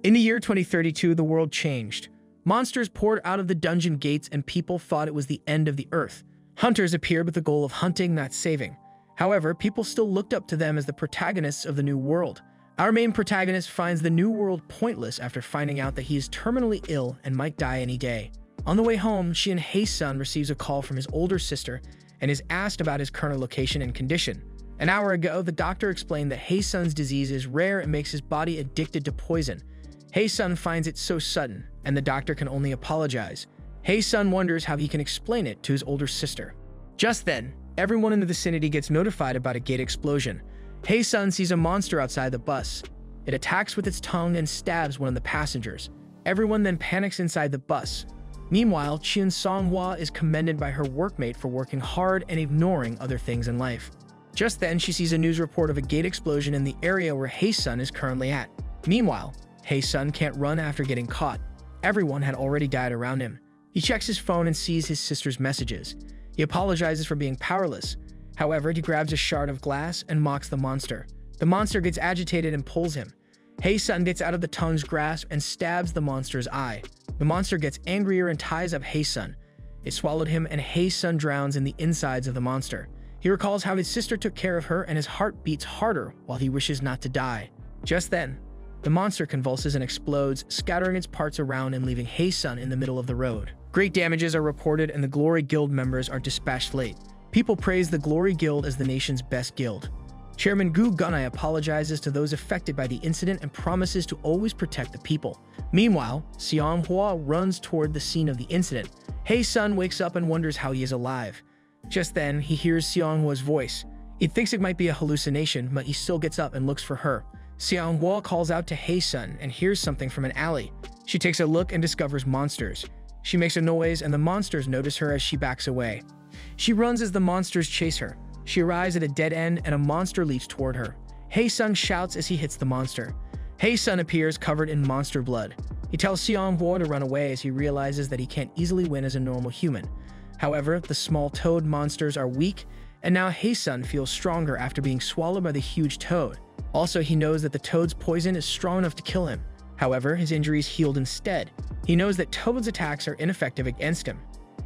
In the year 2032, the world changed. Monsters poured out of the dungeon gates and people thought it was the end of the earth. Hunters appeared with the goal of hunting, not saving. However, people still looked up to them as the protagonists of the new world. Our main protagonist finds the new world pointless after finding out that he is terminally ill and might die any day. On the way home, Cheon Haesun receives a call from his older sister and is asked about his current location and condition. An hour ago, the doctor explained that Haesun's disease is rare and makes his body addicted to poison. Haesun finds it so sudden, and the doctor can only apologize. Haesun wonders how he can explain it to his older sister. Just then, everyone in the vicinity gets notified about a gate explosion. Haesun sees a monster outside the bus. It attacks with its tongue and stabs one of the passengers. Everyone then panics inside the bus. Meanwhile, Cheon Songhwa is commended by her workmate for working hard and ignoring other things in life. Just then, she sees a news report of a gate explosion in the area where Haesun is currently at. Meanwhile, Haesun can't run after getting caught. Everyone had already died around him. He checks his phone and sees his sister's messages. He apologizes for being powerless. However, he grabs a shard of glass and mocks the monster. The monster gets agitated and pulls him. Haesun gets out of the tongue's grasp and stabs the monster's eye. The monster gets angrier and ties up Haesun. It swallowed him and Haesun drowns in the insides of the monster. He recalls how his sister took care of her and his heart beats harder while he wishes not to die. Just then, the monster convulses and explodes, scattering its parts around and leaving Haesun in the middle of the road. Great damages are reported and the Glory Guild members are dispatched late. People praise the Glory Guild as the nation's best guild. Chairman Gu Gunai apologizes to those affected by the incident and promises to always protect the people. Meanwhile, Seonghwa runs toward the scene of the incident. Haesun wakes up and wonders how he is alive. Just then, he hears Seonghwa's voice. He thinks it might be a hallucination, but he still gets up and looks for her. Seonghwa calls out to Haesun and hears something from an alley. She takes a look and discovers monsters. She makes a noise and the monsters notice her as she backs away. She runs as the monsters chase her. She arrives at a dead end and a monster leaps toward her. Haesun shouts as he hits the monster. Haesun appears covered in monster blood. He tells Seonghwa to run away as he realizes that he can't easily win as a normal human. However, the small toad monsters are weak, and now Haesun feels stronger after being swallowed by the huge toad. Also, he knows that the toad's poison is strong enough to kill him. However, his injuries healed instead. He knows that toad's attacks are ineffective against him.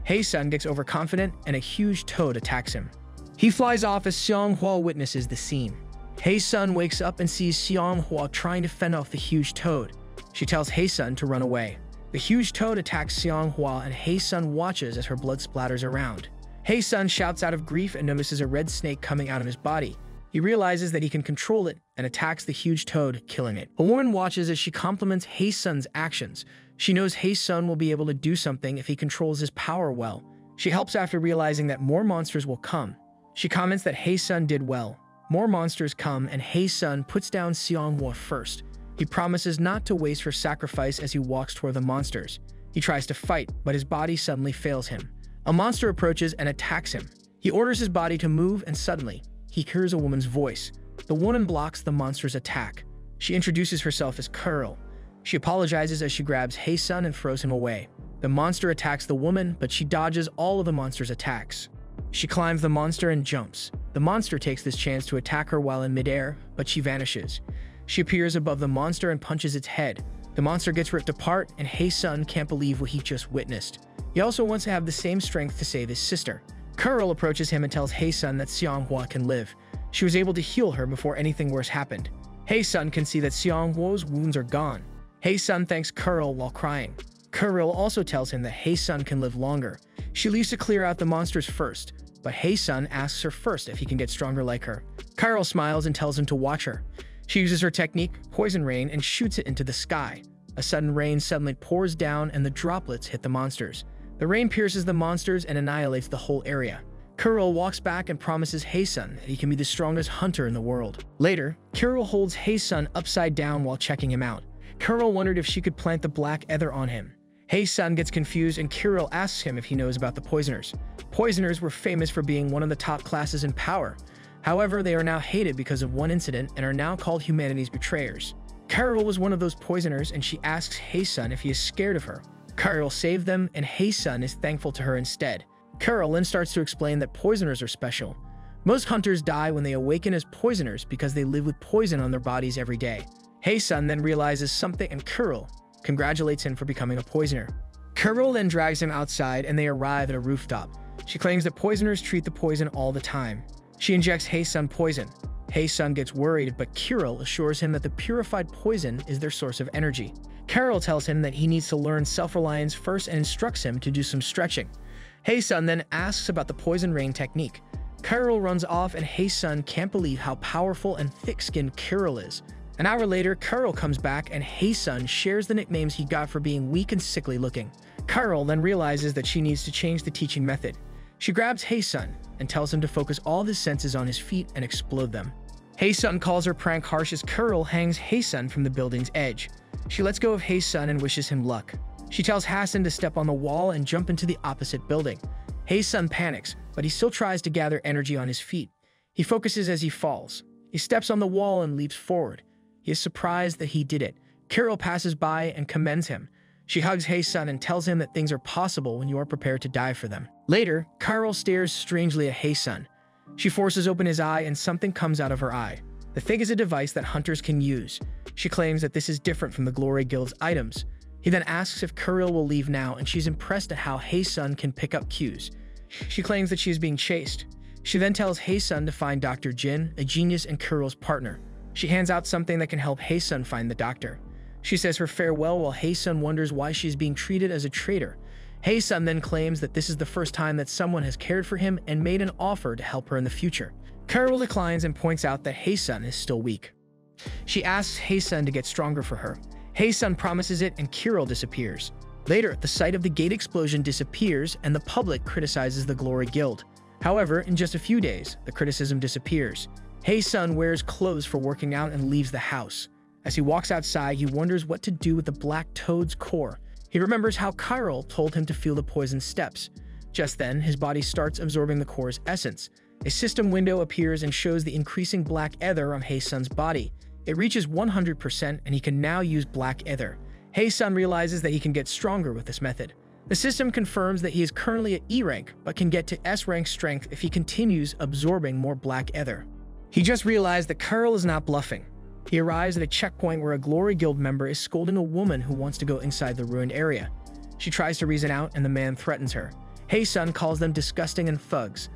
Haesun gets overconfident and a huge toad attacks him. He flies off as Seonghwa witnesses the scene. Haesun wakes up and sees Seonghwa trying to fend off the huge toad. She tells Haesun to run away. The huge toad attacks Seonghwa and Haesun watches as her blood splatters around. Haesun shouts out of grief and notices a red snake coming out of his body. He realizes that he can control it and attacks the huge toad, killing it. A woman watches as she compliments Haesun's actions. She knows Haesun will be able to do something if he controls his power well. She helps after realizing that more monsters will come. She comments that Haesun did well. More monsters come and Haesun puts down Seonghwa first. He promises not to waste her sacrifice as he walks toward the monsters. He tries to fight, but his body suddenly fails him. A monster approaches and attacks him. He orders his body to move and suddenly, he hears a woman's voice. The woman blocks the monster's attack. She introduces herself as Curl. She apologizes as she grabs Haesun and throws him away. The monster attacks the woman, but she dodges all of the monster's attacks. She climbs the monster and jumps. The monster takes this chance to attack her while in midair, but she vanishes. She appears above the monster and punches its head. The monster gets ripped apart, and Haesun can't believe what he just witnessed. He also wants to have the same strength to save his sister. Curl approaches him and tells Haesun that Seonghwa can live. She was able to heal her before anything worse happened. Haesun can see that Seonghwa's wounds are gone. Haesun thanks Curl while crying. Curl also tells him that Haesun can live longer. She leaves to clear out the monsters first, but Haesun asks her first if he can get stronger like her. Curl smiles and tells him to watch her. She uses her technique, Poison Rain, and shoots it into the sky. A sudden rain suddenly pours down and the droplets hit the monsters. The rain pierces the monsters and annihilates the whole area. Curl walks back and promises Haesun that he can be the strongest hunter in the world. Later, Curl holds Haesun upside down while checking him out. Curl wondered if she could plant the black ether on him. Haesun gets confused and Curl asks him if he knows about the poisoners. Poisoners were famous for being one of the top classes in power. However, they are now hated because of one incident and are now called humanity's betrayers. Curl was one of those poisoners and she asks Haesun if he is scared of her. Curl saved them and Haesun is thankful to her instead. Curl then starts to explain that poisoners are special. Most hunters die when they awaken as poisoners because they live with poison on their bodies every day. Hae-sun then realizes something and Kuril congratulates him for becoming a poisoner. Kuril then drags him outside and they arrive at a rooftop. She claims that poisoners treat the poison all the time. She injects Hae-sun poison. Hae-sun gets worried, but Kuril assures him that the purified poison is their source of energy. Kuril tells him that he needs to learn self-reliance first and instructs him to do some stretching. Hae-sun then asks about the poison rain technique. Kuril runs off and Hae-sun can't believe how powerful and thick-skinned Kuril is. An hour later, Kuril comes back and Hae-sun shares the nicknames he got for being weak and sickly looking. Kuril then realizes that she needs to change the teaching method. She grabs Hae-sun and tells him to focus all of his senses on his feet and explode them. Hae-sun calls her prank harsh as Kuril hangs Hae-sun from the building's edge. She lets go of Hae-sun and wishes him luck. She tells Hae-sun to step on the wall and jump into the opposite building. Hae-sun panics, but he still tries to gather energy on his feet. He focuses as he falls. He steps on the wall and leaps forward. He is surprised that he did it. Kuril passes by and commends him. She hugs Hae-sun and tells him that things are possible when you are prepared to die for them. Later, Kuril stares strangely at Hae-sun. She forces open his eye and something comes out of her eye. The thing is a device that hunters can use. She claims that this is different from the Glory Guild's items. He then asks if Kuril will leave now and she's impressed at how Hae-sun can pick up cues. She claims that she is being chased. She then tells Hae-sun to find Dr. Jin, a genius and Kuril's partner. She hands out something that can help Hae-sun find the doctor. She says her farewell while Hae-sun wonders why she is being treated as a traitor. Hae-sun then claims that this is the first time that someone has cared for him and made an offer to help her in the future. Kuril declines and points out that Hae-sun is still weak. She asks Hae-sun to get stronger for her. Hae-sun promises it and Kuril disappears. Later, the site of the gate explosion disappears and the public criticizes the Glory Guild. However, in just a few days, the criticism disappears. Hae-sun wears clothes for working out and leaves the house. As he walks outside, he wonders what to do with the black toad's core. He remembers how Kuril told him to feel the poison steps. Just then, his body starts absorbing the core's essence. A system window appears and shows the increasing black ether on Hae-sun's body. It reaches 100% and he can now use black ether. Hae-sun realizes that he can get stronger with this method. The system confirms that he is currently at E rank, but can get to S rank strength if he continues absorbing more black ether. He just realized that Kuril is not bluffing. He arrives at a checkpoint where a Glory Guild member is scolding a woman who wants to go inside the ruined area. She tries to reason out and the man threatens her. Hae-sun calls them disgusting and thugs.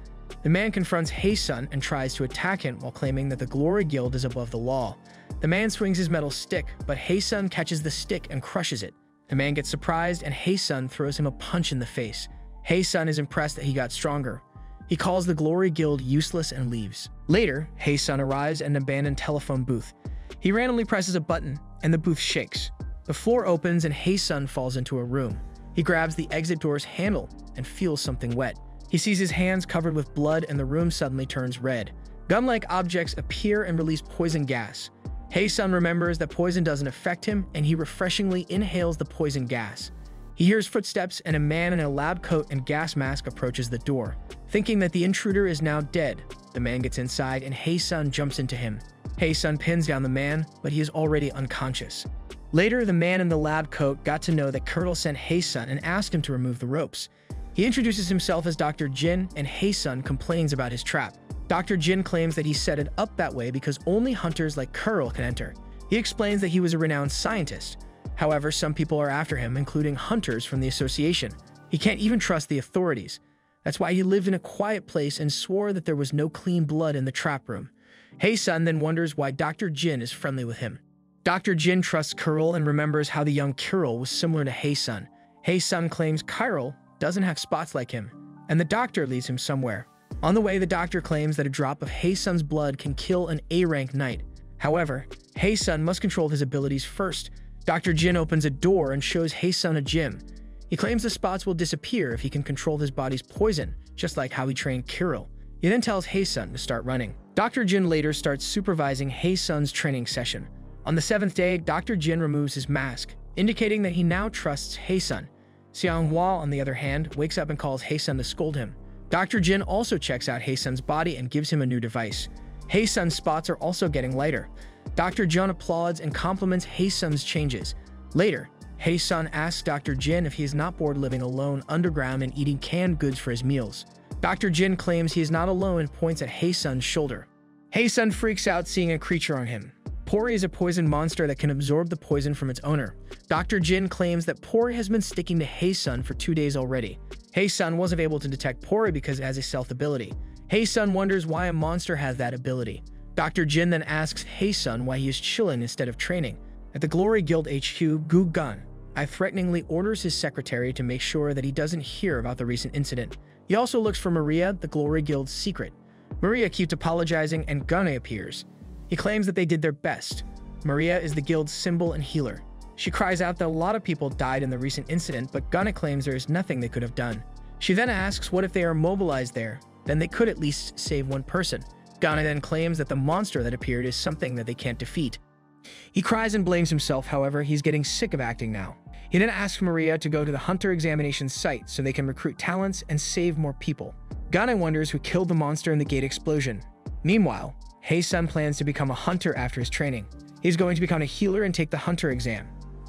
The man confronts Hae-sun and tries to attack him while claiming that the Glory Guild is above the law. The man swings his metal stick, but Hae-sun catches the stick and crushes it. The man gets surprised and Hae-sun throws him a punch in the face. Hae-sun is impressed that he got stronger. He calls the Glory Guild useless and leaves. Later, Hae-sun arrives at an abandoned telephone booth. He randomly presses a button, and the booth shakes. The floor opens and Hae-sun falls into a room. He grabs the exit door's handle and feels something wet. He sees his hands covered with blood and the room suddenly turns red. Gun-like objects appear and release poison gas. Hae-sun remembers that poison doesn't affect him, and he refreshingly inhales the poison gas. He hears footsteps and a man in a lab coat and gas mask approaches the door. Thinking that the intruder is now dead, the man gets inside and Hae-sun jumps into him. Hae-sun pins down the man, but he is already unconscious. Later, the man in the lab coat got to know that Kuril sent Hae-sun and asked him to remove the ropes. He introduces himself as Dr. Jin, and Hae-sun complains about his trap. Dr. Jin claims that he set it up that way because only hunters like Kuril can enter. He explains that he was a renowned scientist. However, some people are after him, including hunters from the association. He can't even trust the authorities. That's why he lived in a quiet place and swore that there was no clean blood in the trap room. Hae-sun then wonders why Dr. Jin is friendly with him. Dr. Jin trusts Kuril and remembers how the young Kuril was similar to Hae-sun. Hae-sun claims Kuril doesn't have spots like him, and the doctor leads him somewhere. On the way, the doctor claims that a drop of Hae-sun's blood can kill an A-rank knight. However, Hae-sun must control his abilities first. Dr. Jin opens a door and shows Hae-sun a gym. He claims the spots will disappear if he can control his body's poison, just like how he trained Kuril. He then tells Hae-sun to start running. Dr. Jin later starts supervising Hae-sun's training session. On the 7th day, Dr. Jin removes his mask, indicating that he now trusts Hae-sun. Cheon Haesun, on the other hand, wakes up and calls Hae-sun to scold him. Dr. Jin also checks out Hae-sun's body and gives him a new device. Hae-sun's spots are also getting lighter. Dr. Jin applauds and compliments Hae-sun's changes. Later, Hae-sun asks Dr. Jin if he is not bored living alone underground and eating canned goods for his meals. Dr. Jin claims he is not alone and points at Hae-sun's shoulder. Hae-sun freaks out seeing a creature on him. Pori is a poison monster that can absorb the poison from its owner. Dr. Jin claims that Pori has been sticking to Haesun for 2 days already. Haesun wasn't able to detect Pori because it has a stealth ability. Haesun wonders why a monster has that ability. Dr. Jin then asks Haesun why he is chilling instead of training. At the Glory Guild HQ, Gu Gun threateningly orders his secretary to make sure that he doesn't hear about the recent incident. He also looks for Maria, the Glory Guild's secret. Maria keeps apologizing and Gunne appears. He claims that they did their best. Maria is the guild's symbol and healer. She cries out that a lot of people died in the recent incident, but Gunne claims there is nothing they could have done. She then asks what if they are mobilized there, then they could at least save one person. Gunne then claims that the monster that appeared is something that they can't defeat. He cries and blames himself, however, he's getting sick of acting now. He then asks Maria to go to the Hunter examination site so they can recruit talents and save more people. Gunne wonders who killed the monster in the gate explosion. Meanwhile, Haesun plans to become a hunter after his training. He's going to become a healer and take the hunter exam.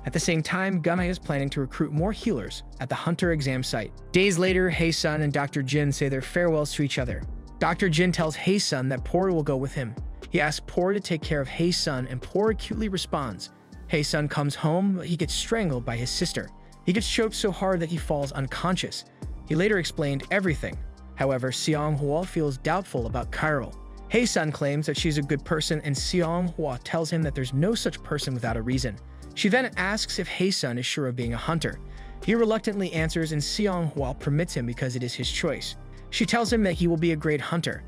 At the same time, Gunne is planning to recruit more healers at the hunter exam site. Days later, Haesun and Dr. Jin say their farewells to each other. Dr. Jin tells Haesun that Pori will go with him. He asks Pori to take care of Haesun and Pori cutely responds. Haesun comes home, but he gets strangled by his sister. He gets choked so hard that he falls unconscious. He later explained everything. However, Seonghwa feels doubtful about Kyril. Haesun claims that she's a good person and Seonghwa tells him that there's no such person without a reason. She then asks if Haesun is sure of being a hunter. He reluctantly answers and Seonghwa permits him because it is his choice. She tells him that he will be a great hunter.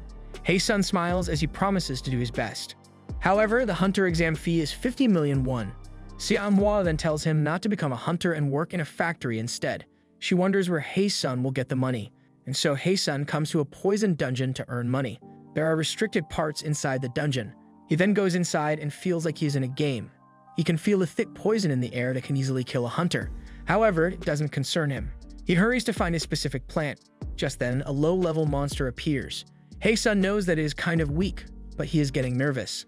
Haesun smiles as he promises to do his best. However, the hunter exam fee is 50 million won. Seonghwa then tells him not to become a hunter and work in a factory instead. She wonders where Haesun will get the money, and so Haesun comes to a poison dungeon to earn money. There are restricted parts inside the dungeon. He then goes inside and feels like he's in a game. He can feel a thick poison in the air that can easily kill a hunter. However, it doesn't concern him. He hurries to find a specific plant. Just then, a low-level monster appears. Haesun knows that it is kind of weak, but he is getting nervous.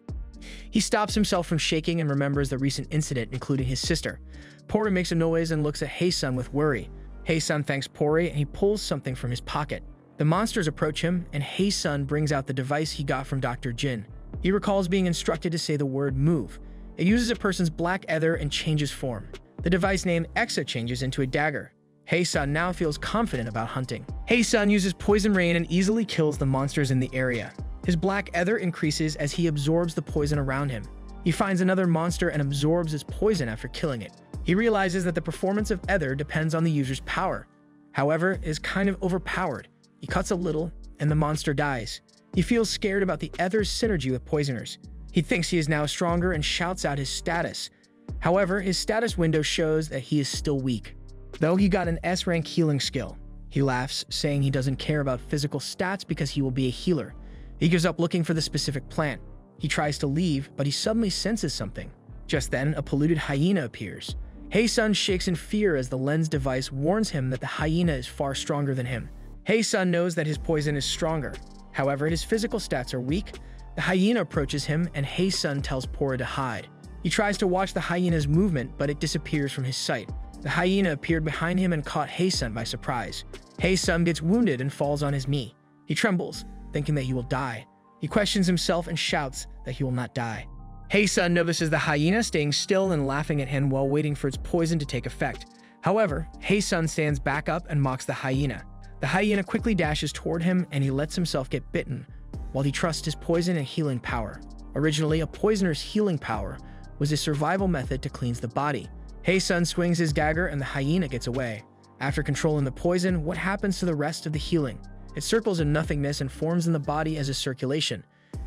He stops himself from shaking and remembers the recent incident, including his sister. Pori makes a noise and looks at Haesun with worry. Haesun thanks Pori and he pulls something from his pocket. The monsters approach him, and Haesun brings out the device he got from Dr. Jin. He recalls being instructed to say the word move. It uses a person's black ether and changes form. The device named Exa changes into a dagger. Haesun now feels confident about hunting. Haesun uses poison rain and easily kills the monsters in the area. His black ether increases as he absorbs the poison around him. He finds another monster and absorbs its poison after killing it. He realizes that the performance of ether depends on the user's power. However, it is kind of overpowered. He cuts a little, and the monster dies. He feels scared about the ether's synergy with poisoners. He thinks he is now stronger and shouts out his status. However, his status window shows that he is still weak. Though he got an S-rank healing skill, he laughs, saying he doesn't care about physical stats because he will be a healer. He gives up looking for the specific plant. He tries to leave, but he suddenly senses something. Just then, a polluted hyena appears. Haesun shakes in fear as the lens device warns him that the hyena is far stronger than him. Haesun knows that his poison is stronger. However, his physical stats are weak. The hyena approaches him, and Haesun tells Pori to hide. He tries to watch the hyena's movement, but it disappears from his sight. The hyena appeared behind him and caught Haesun by surprise. Haesun gets wounded and falls on his knee. He trembles, thinking that he will die. He questions himself and shouts that he will not die. Haesun notices the hyena staying still and laughing at him while waiting for its poison to take effect. However, Haesun stands back up and mocks the hyena. The hyena quickly dashes toward him and he lets himself get bitten, while he trusts his poison and healing power. Originally, a poisoner's healing power was a survival method to cleanse the body. Haesun swings his dagger and the hyena gets away. After controlling the poison, what happens to the rest of the healing? It circles in nothingness and forms in the body as a circulation.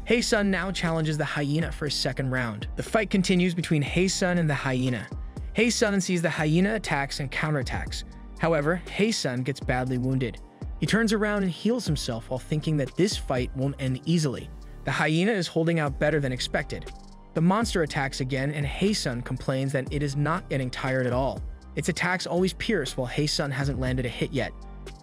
Haesun now challenges the hyena for a second round. The fight continues between Haesun and the hyena. Haesun sees the hyena attacks and counterattacks. However, Haesun gets badly wounded. He turns around and heals himself while thinking that this fight won't end easily. The hyena is holding out better than expected. The monster attacks again and Haesun complains that it is not getting tired at all. Its attacks always pierce while Haesun hasn't landed a hit yet.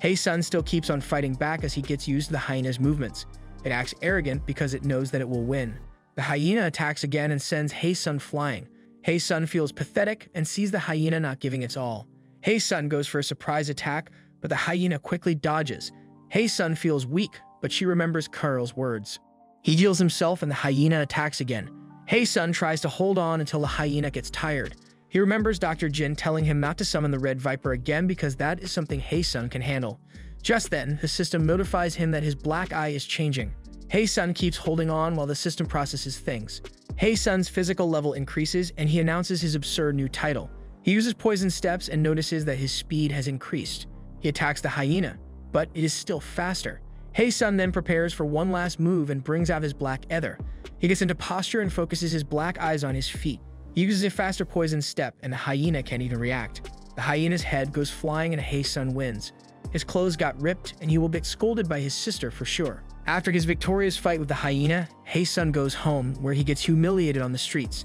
Haesun still keeps on fighting back as he gets used to the hyena's movements. It acts arrogant because it knows that it will win. The hyena attacks again and sends Haesun flying. Haesun feels pathetic and sees the hyena not giving its all. Haesun goes for a surprise attack, but the hyena quickly dodges. Haesun feels weak, but she remembers Kyril's words. He heals himself and the hyena attacks again. Hae-sun tries to hold on until the hyena gets tired. He remembers Dr. Jin telling him not to summon the Red Viper again because that is something Hae-sun can handle. Just then, the system notifies him that his black eye is changing. Hae-sun keeps holding on while the system processes things. Hae-sun's physical level increases and he announces his absurd new title. He uses poison steps and notices that his speed has increased. He attacks the hyena, but it is still faster. Hae-sun then prepares for one last move and brings out his black ether. He gets into posture and focuses his black eyes on his feet. He uses a faster poison step and the hyena can't even react. The hyena's head goes flying and Hae-sun wins. His clothes got ripped and he will get scolded by his sister for sure. After his victorious fight with the hyena, Hae-sun goes home where he gets humiliated on the streets.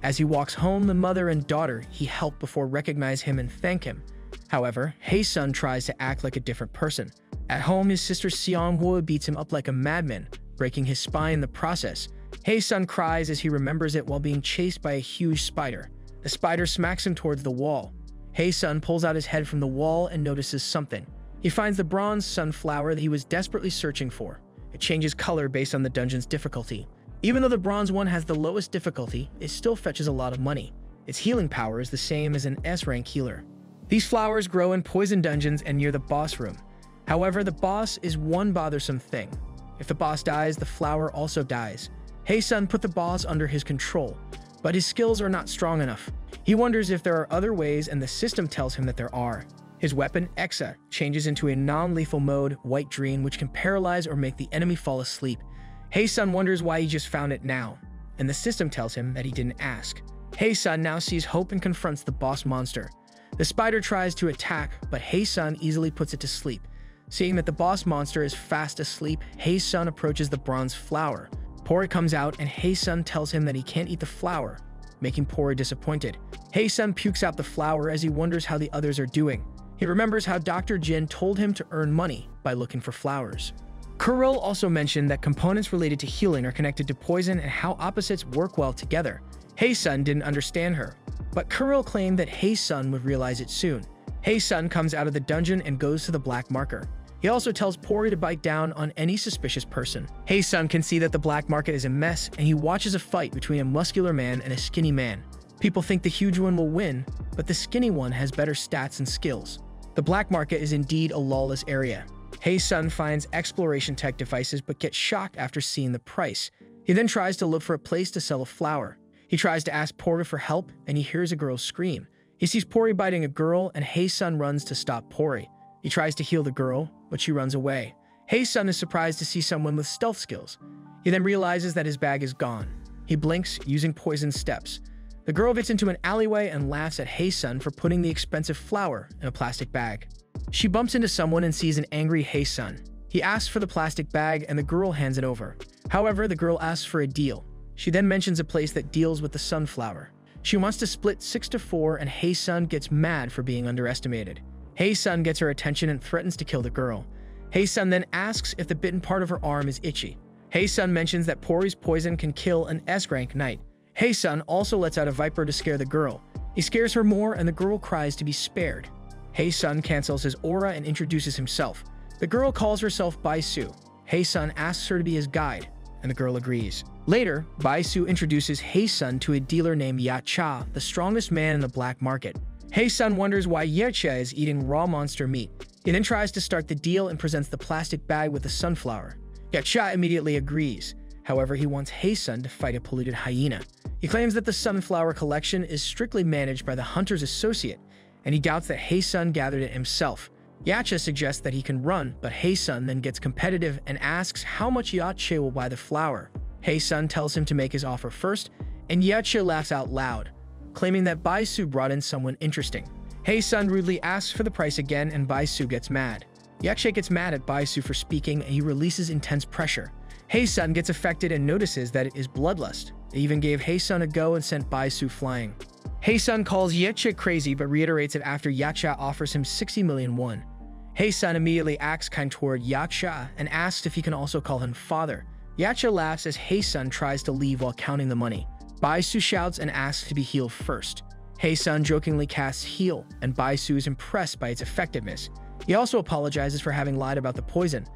As he walks home, the mother and daughter he helped before recognize him and thank him. However, Hae-sun tries to act like a different person. At home, his sister Seonghwa beats him up like a madman, breaking his spine in the process. Hae-sun cries as he remembers it while being chased by a huge spider. The spider smacks him towards the wall. Hae-sun pulls out his head from the wall and notices something. He finds the bronze sunflower that he was desperately searching for. It changes color based on the dungeon's difficulty. Even though the bronze one has the lowest difficulty, it still fetches a lot of money. Its healing power is the same as an S-rank healer. These flowers grow in poison dungeons and near the boss room. However, the boss is one bothersome thing. If the boss dies, the flower also dies. Hae-sun put the boss under his control, but his skills are not strong enough. He wonders if there are other ways and the system tells him that there are. His weapon, Exa, changes into a non-lethal mode, White Dream, which can paralyze or make the enemy fall asleep. Hae-sun wonders why he just found it now, and the system tells him that he didn't ask. Hae-sun now sees hope and confronts the boss monster. The spider tries to attack, but Hae-sun easily puts it to sleep. Seeing that the boss monster is fast asleep, Hae-sun approaches the bronze flower. Pori comes out and Hae-sun tells him that he can't eat the flower, making Pori disappointed. Hae-sun pukes out the flower as he wonders how the others are doing. He remembers how Dr. Jin told him to earn money by looking for flowers. Kuril also mentioned that components related to healing are connected to poison and how opposites work well together. Hae-sun didn't understand her, but Kuril claimed that Hae-sun would realize it soon. Hae-sun comes out of the dungeon and goes to the black marker. He also tells Pori to bite down on any suspicious person. Hae-sun can see that the black market is a mess, and he watches a fight between a muscular man and a skinny man. People think the huge one will win, but the skinny one has better stats and skills. The black market is indeed a lawless area. Hae-sun finds exploration tech devices but gets shocked after seeing the price. He then tries to look for a place to sell a flower. He tries to ask Pori for help and he hears a girl scream. He sees Pori biting a girl and Hae-sun runs to stop Pori. He tries to heal the girl, but she runs away. Hae-sun is surprised to see someone with stealth skills. He then realizes that his bag is gone. He blinks using poison steps. The girl gets into an alleyway and laughs at Hae-sun for putting the expensive flower in a plastic bag. She bumps into someone and sees an angry Hae-sun. He asks for the plastic bag and the girl hands it over. However, the girl asks for a deal. She then mentions a place that deals with the sunflower. She wants to split 6-4 and Hae-sun gets mad for being underestimated. Hae-sun gets her attention and threatens to kill the girl. Hae-sun then asks if the bitten part of her arm is itchy. Hae-sun mentions that Pori's poison can kill an S-rank knight. Hae-sun also lets out a viper to scare the girl. He scares her more and the girl cries to be spared. Hae-sun cancels his aura and introduces himself. The girl calls herself Bai-su. Hae-sun asks her to be his guide, and the girl agrees. Later, Bai-su introduces Hae-sun to a dealer named Ya-cha, the strongest man in the black market. Hae-sun wonders why Ya-cha is eating raw monster meat. He then tries to start the deal and presents the plastic bag with the sunflower. Ya-cha immediately agrees. However, he wants Hae-sun to fight a polluted hyena. He claims that the sunflower collection is strictly managed by the hunter's associate, and he doubts that Hae-sun gathered it himself. Ya-cha suggests that he can run, but Hae-sun then gets competitive and asks how much Ya-cha will buy the flower. Hae-sun tells him to make his offer first, and Ya-cha laughs out loud, claiming that Bai-su brought in someone interesting. Hae-sun rudely asks for the price again, and Bai-su gets mad. Ya-cha gets mad at Bai-su for speaking, and he releases intense pressure. Hae-sun gets affected and notices that it is bloodlust. They even gave Hae-sun a go and sent Bai-su flying. Hae-sun calls Ya-cha crazy but reiterates it after Ya-cha offers him 60 million won. Hae-sun immediately acts kind toward Ya-cha and asks if he can also call him father. Ya-cha laughs as Hae-sun tries to leave while counting the money. Bai-su shouts and asks to be healed first. Hae-sun jokingly casts heal, and Bai-su is impressed by its effectiveness. He also apologizes for having lied about the poison.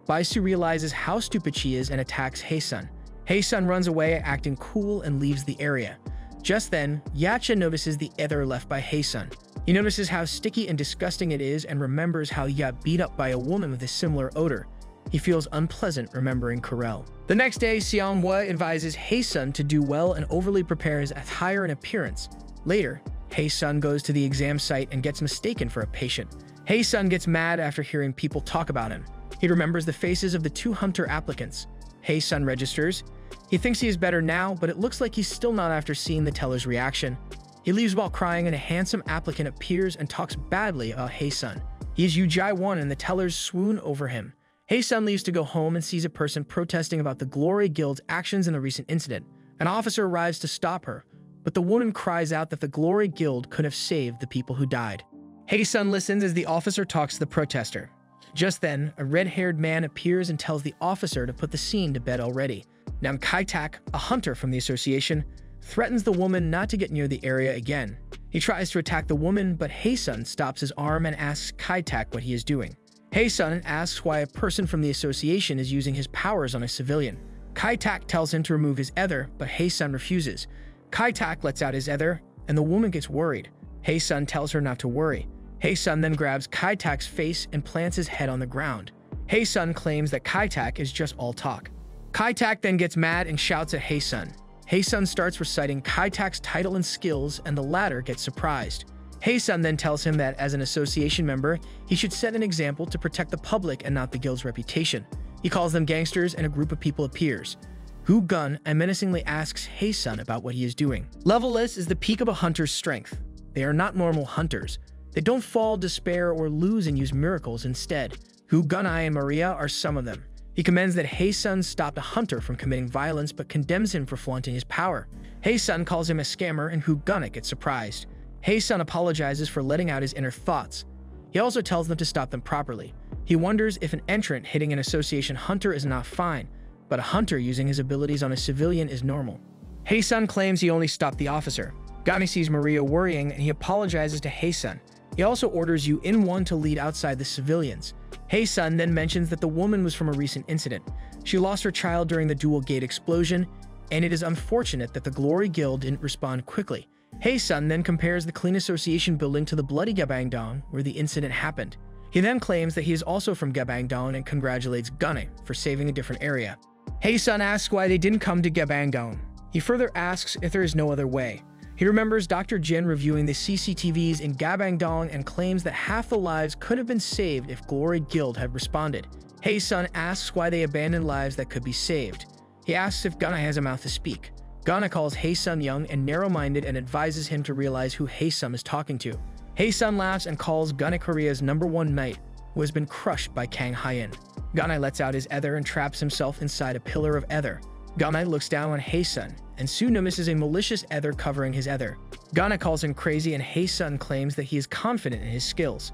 Bai-su realizes how stupid she is and attacks Hae-sun. Hae-sun runs away, acting cool, and leaves the area. Just then, Yacha notices the ether left by Hae-sun. He notices how sticky and disgusting it is and remembers how he got beat up by a woman with a similar odor. He feels unpleasant remembering Karel. The next day, Seonghwa advises Hae-sun to do well and overly prepares attire and appearance. Later, Hae-sun goes to the exam site and gets mistaken for a patient. Hae-sun gets mad after hearing people talk about him. He remembers the faces of the 2 hunter applicants. Hae-sun registers. He thinks he is better now, but it looks like he's still not after seeing the teller's reaction. He leaves while crying, and a handsome applicant appears and talks badly about Hae-sun. He is Yu Jae-won, and the tellers swoon over him. Hae-sun leaves to go home and sees a person protesting about the Glory Guild's actions in the recent incident. An officer arrives to stop her, but the woman cries out that the Glory Guild could have saved the people who died. Hae-sun listens as the officer talks to the protester. Just then, a red-haired man appears and tells the officer to put the scene to bed already. Nam Kai-tak, a hunter from the association, threatens the woman not to get near the area again. He tries to attack the woman, but Hae-sun stops his arm and asks Kai-tak what he is doing. Hae-sun asks why a person from the association is using his powers on a civilian. Kai-tak tells him to remove his ether, but Hae-sun refuses. Kai-tak lets out his ether, and the woman gets worried. Hae-sun tells her not to worry. Hae-sun then grabs Kai-tak's face and plants his head on the ground. Hae-sun claims that Kai-tak is just all talk. Kai-tak then gets mad and shouts at Hae-sun. Hae-sun starts reciting Kai-tak's title and skills, and the latter gets surprised. Hae-sun then tells him that as an association member, he should set an example to protect the public and not the guild's reputation. He calls them gangsters, and a group of people appears. Hu Gun and menacingly asks Hae-sun about what he is doing. Levelless is the peak of a hunter's strength. They are not normal hunters. They don't fall, despair, or lose and use miracles instead. Hu Gunai and Maria are some of them. He commends that Hae-sun stopped a hunter from committing violence but condemns him for flaunting his power. Hae-sun calls him a scammer, and Hu Gunai gets surprised. Hae-sun apologizes for letting out his inner thoughts. He also tells them to stop them properly. He wonders if an entrant hitting an association hunter is not fine, but a hunter using his abilities on a civilian is normal. Hae-sun claims he only stopped the officer. Gani sees Maria worrying, and he apologizes to Hae-sun. He also orders Yu In-won to lead outside the civilians. Hae-sun then mentions that the woman was from a recent incident. She lost her child during the dual gate explosion, and it is unfortunate that the Glory Guild didn't respond quickly. Hae-sun then compares the Clean Association building to the bloody Gabangdong, where the incident happened. He then claims that he is also from Gabangdong and congratulates Gunne for saving a different area. Hae-sun asks why they didn't come to Gabangdong. He further asks if there is no other way. He remembers Dr. Jin reviewing the CCTVs in Gabangdong and claims that half the lives could have been saved if Glory Guild had responded. Hae-sun asks why they abandoned lives that could be saved. He asks if Gunne has a mouth to speak. Gunne calls Hae-sun young and narrow-minded and advises him to realize who Hae-sun is talking to. Hae-sun laughs and calls Gunne Korea's #1 knight, who has been crushed by Kang Hyen. Gunne lets out his ether and traps himself inside a pillar of ether. Gunne looks down on Hae-sun, and soon notices a malicious ether covering his ether. Gunne calls him crazy, and Hae-sun claims that he is confident in his skills.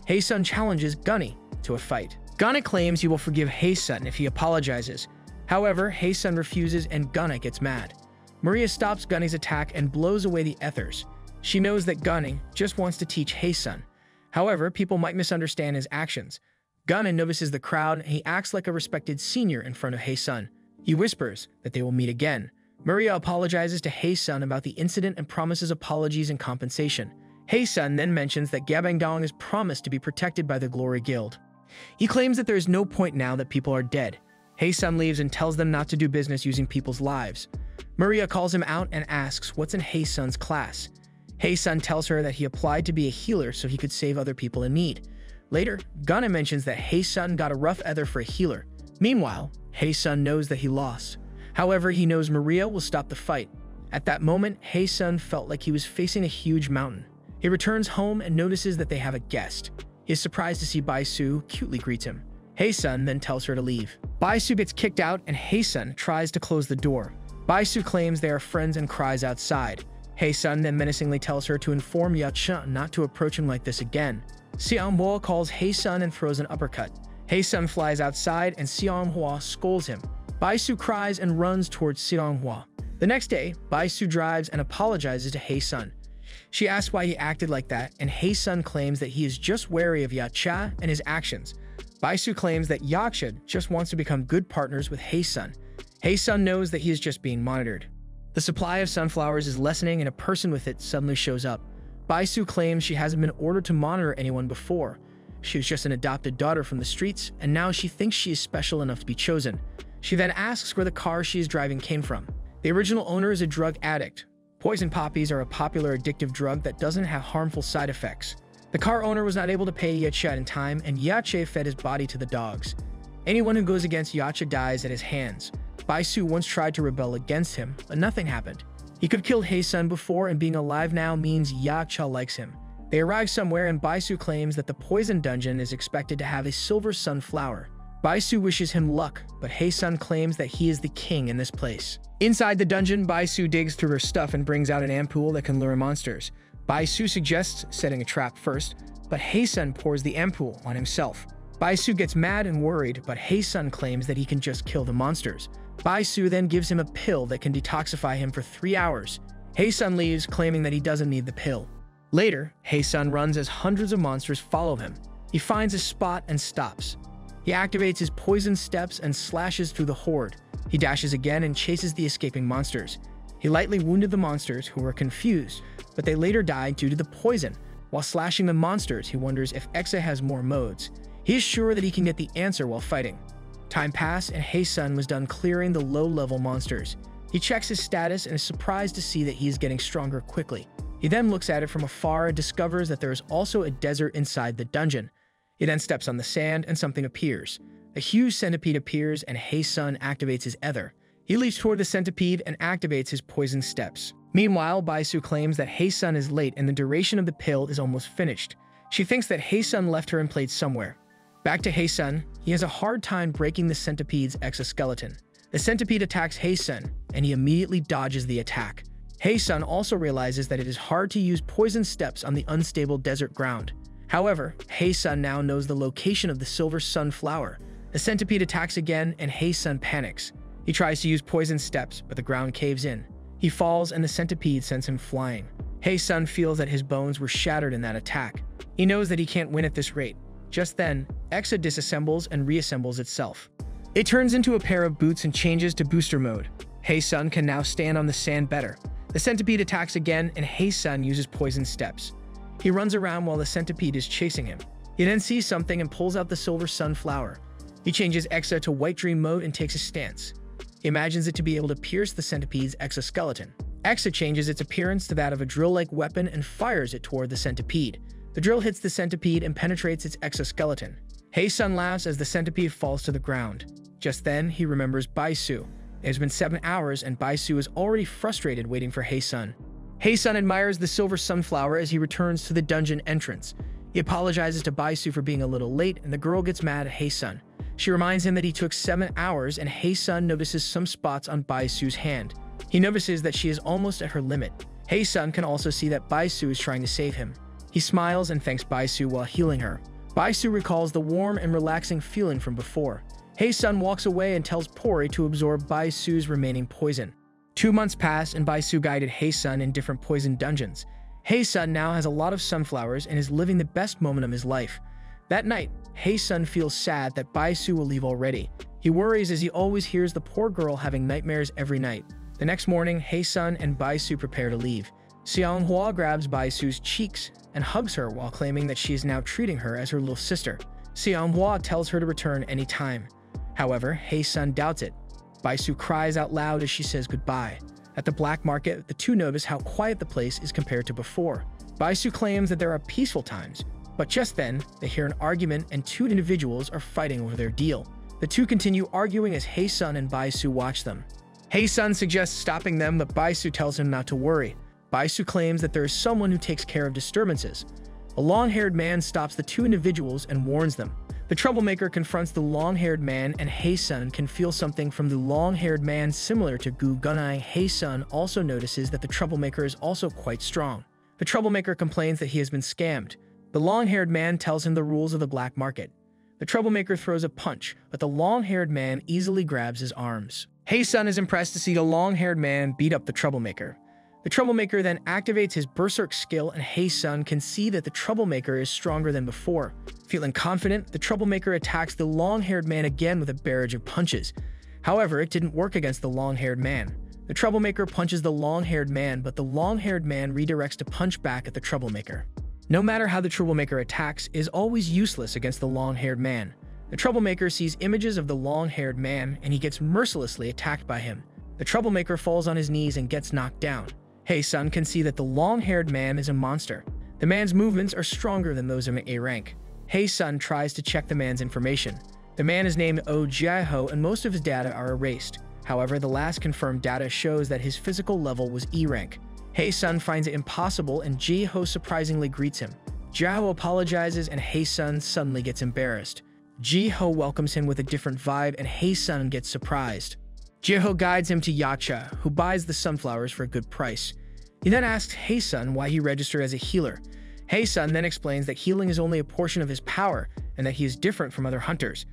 Hae-sun challenges Gunne to a fight. Gunne claims he will forgive Hae-sun if he apologizes. However, Hae-sun refuses and Gunne gets mad. Maria stops Gunne's attack and blows away the ethers. She knows that Gunne just wants to teach Hae-sun. However, people might misunderstand his actions. Gunne notices the crowd, and he acts like a respected senior in front of Hae-sun. He whispers that they will meet again. Maria apologizes to Hae-sun about the incident and promises apologies and compensation. Hae-sun then mentions that Gabangdong is promised to be protected by the Glory Guild. He claims that there is no point now that people are dead. Hae-sun leaves and tells them not to do business using people's lives. Maria calls him out and asks what's in Hae-sun's class. Hae-sun tells her that he applied to be a healer so he could save other people in need. Later, Gunne mentions that Hae-sun got a rough ether for a healer. Meanwhile, Hae-sun knows that he lost. However, he knows Maria will stop the fight. At that moment, Hae-sun felt like he was facing a huge mountain. He returns home and notices that they have a guest. He is surprised to see Bai-su cutely greets him. Hae-sun then tells her to leave. Bai-su gets kicked out and Hae-sun tries to close the door. Bai-su claims they are friends and cries outside. Hae-sun then menacingly tells her to inform Yacha not to approach him like this again. Seonghwa calls Hae-sun and throws an uppercut. Hae-sun flies outside and Seonghwa scolds him. Bai-su cries and runs towards Seonghwa. The next day, Bai-su drives and apologizes to Hae-sun. She asks why he acted like that, and Hae-sun claims that he is just wary of Yacha and his actions. Bai-su claims that Yacha just wants to become good partners with Hae-sun. Hae-sun knows that he is just being monitored. The supply of sunflowers is lessening and a person with it suddenly shows up. Bai-su claims she hasn't been ordered to monitor anyone before. She was just an adopted daughter from the streets, and now she thinks she is special enough to be chosen. She then asks where the car she is driving came from. The original owner is a drug addict. Poison poppies are a popular addictive drug that doesn't have harmful side effects. The car owner was not able to pay Yacha in time, and Yacha fed his body to the dogs. Anyone who goes against Yacha dies at his hands. Bai-su once tried to rebel against him, but nothing happened. He could have killed Hae-sun before, and being alive now means Yacha likes him. They arrive somewhere, and Bai-su claims that the poison dungeon is expected to have a silver sunflower. Bai-su wishes him luck, but Hae-sun claims that he is the king in this place. Inside the dungeon, Bai-su digs through her stuff and brings out an ampoule that can lure monsters. Bai-su suggests setting a trap first, but Hae-sun pours the ampoule on himself. Bai-su gets mad and worried, but Hae-sun claims that he can just kill the monsters. Bai-su then gives him a pill that can detoxify him for 3 hours. Hae-sun leaves, claiming that he doesn't need the pill. Later, Hae-sun runs as hundreds of monsters follow him. He finds a spot and stops. He activates his poison steps and slashes through the horde. He dashes again and chases the escaping monsters. He lightly wounded the monsters, who were confused, but they later died due to the poison. While slashing the monsters, he wonders if Exa has more modes. He is sure that he can get the answer while fighting. Time passed, and Hae-sun was done clearing the low-level monsters. He checks his status and is surprised to see that he is getting stronger quickly. He then looks at it from afar and discovers that there is also a desert inside the dungeon. He then steps on the sand and something appears. A huge centipede appears and Hae-sun activates his ether. He leaps toward the centipede and activates his poison steps. Meanwhile, Bai-su claims that Hae-sun is late and the duration of the pill is almost finished. She thinks that Hae-sun left her and played somewhere. Back to Hae-sun, he has a hard time breaking the centipede's exoskeleton. The centipede attacks Hae-sun, and he immediately dodges the attack. Hae-sun also realizes that it is hard to use poison steps on the unstable desert ground. However, Hae-sun now knows the location of the silver sunflower. The centipede attacks again, and Hae-sun panics. He tries to use poison steps, but the ground caves in. He falls, and the centipede sends him flying. Hae-sun feels that his bones were shattered in that attack. He knows that he can't win at this rate. Just then, Exa disassembles and reassembles itself. It turns into a pair of boots and changes to booster mode. Hae-sun can now stand on the sand better. The centipede attacks again, and Hae-sun uses poison steps. He runs around while the centipede is chasing him. He then sees something and pulls out the silver sunflower. He changes Exa to white dream mode and takes a stance. He imagines it to be able to pierce the centipede's exoskeleton. Exa changes its appearance to that of a drill-like weapon and fires it toward the centipede. The drill hits the centipede and penetrates its exoskeleton. Hae-sun laughs as the centipede falls to the ground. Just then, he remembers Bai-su. It has been 7 hours and Bai-su is already frustrated waiting for Hae-sun. Hae-sun admires the silver sunflower as he returns to the dungeon entrance. He apologizes to Bai-su for being a little late, and the girl gets mad at Hae-sun. She reminds him that he took 7 hours, and Hae-sun notices some spots on Bai-su's hand. He notices that she is almost at her limit. Hae-sun can also see that Bai-su is trying to save him. He smiles and thanks Bai-su while healing her. Bai-su recalls the warm and relaxing feeling from before. Hae-sun walks away and tells Pori to absorb Bai-su's remaining poison. 2 months pass, and Bai-su guided Hae-sun in different poison dungeons. Hae-sun now has a lot of sunflowers and is living the best moment of his life. That night, Hae-sun feels sad that Bai-su will leave already. He worries as he always hears the poor girl having nightmares every night. The next morning, Hae-sun and Bai-su prepare to leave. Cheon Haesun grabs Bai-su's cheeks and hugs her while claiming that she is now treating her as her little sister. Cheon Haesun tells her to return any time. However, Hae-sun doubts it. Bai-su cries out loud as she says goodbye. At the black market, the two notice how quiet the place is compared to before. Bai-su claims that there are peaceful times, but just then, they hear an argument and 2 individuals are fighting over their deal. The 2 continue arguing as Hae-sun and Bai-su watch them. Hae-sun suggests stopping them, but Bai-su tells him not to worry. Bai-su claims that there is someone who takes care of disturbances. A long-haired man stops the 2 individuals and warns them. The troublemaker confronts the long-haired man, and Hae-sun can feel something from the long-haired man similar to Gu Gunai. Hae-sun also notices that the troublemaker is also quite strong. The troublemaker complains that he has been scammed. The long-haired man tells him the rules of the black market. The troublemaker throws a punch, but the long-haired man easily grabs his arms. Hae-sun is impressed to see the long-haired man beat up the troublemaker. The troublemaker then activates his berserk skill, and Hae-sun can see that the troublemaker is stronger than before. Feeling confident, the troublemaker attacks the long-haired man again with a barrage of punches. However, it didn't work against the long-haired man. The troublemaker punches the long-haired man, but the long-haired man redirects to punch back at the troublemaker. No matter how the troublemaker attacks, it is always useless against the long-haired man. The troublemaker sees images of the long-haired man, and he gets mercilessly attacked by him. The troublemaker falls on his knees and gets knocked down. Hae-sun can see that the long-haired man is a monster. The man's movements are stronger than those of an A rank. Hae-sun tries to check the man's information. The man is named Oh Jae-ho, and most of his data are erased. However, the last confirmed data shows that his physical level was E rank. Hae-sun finds it impossible, and Jae-ho surprisingly greets him. Jae-ho apologizes, and Hae-sun suddenly gets embarrassed. Jae-ho welcomes him with a different vibe, and Hae-sun gets surprised. Jae-ho guides him to Yacha, who buys the sunflowers for a good price. He then asks Hae-sun why he registered as a healer. Hae-sun then explains that healing is only a portion of his power, and that he is different from other hunters.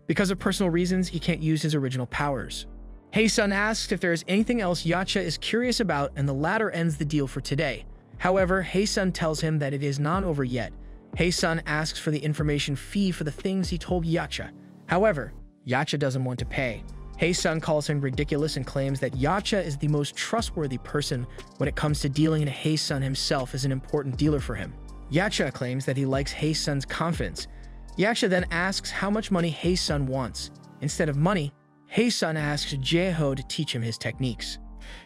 Because of personal reasons, he can't use his original powers. Hae-sun asks if there is anything else Yacha is curious about, and the latter ends the deal for today. However, Hae-sun tells him that it is not over yet. Hae-sun asks for the information fee for the things he told Yacha. However, Yacha doesn't want to pay. Hae-sun calls him ridiculous and claims that Yacha is the most trustworthy person when it comes to dealing, and Hae-sun himself is an important dealer for him. Yacha claims that he likes Hae-sun's confidence. Yacha then asks how much money Hae-sun wants. Instead of money, Hae-sun asks Jae-ho to teach him his techniques.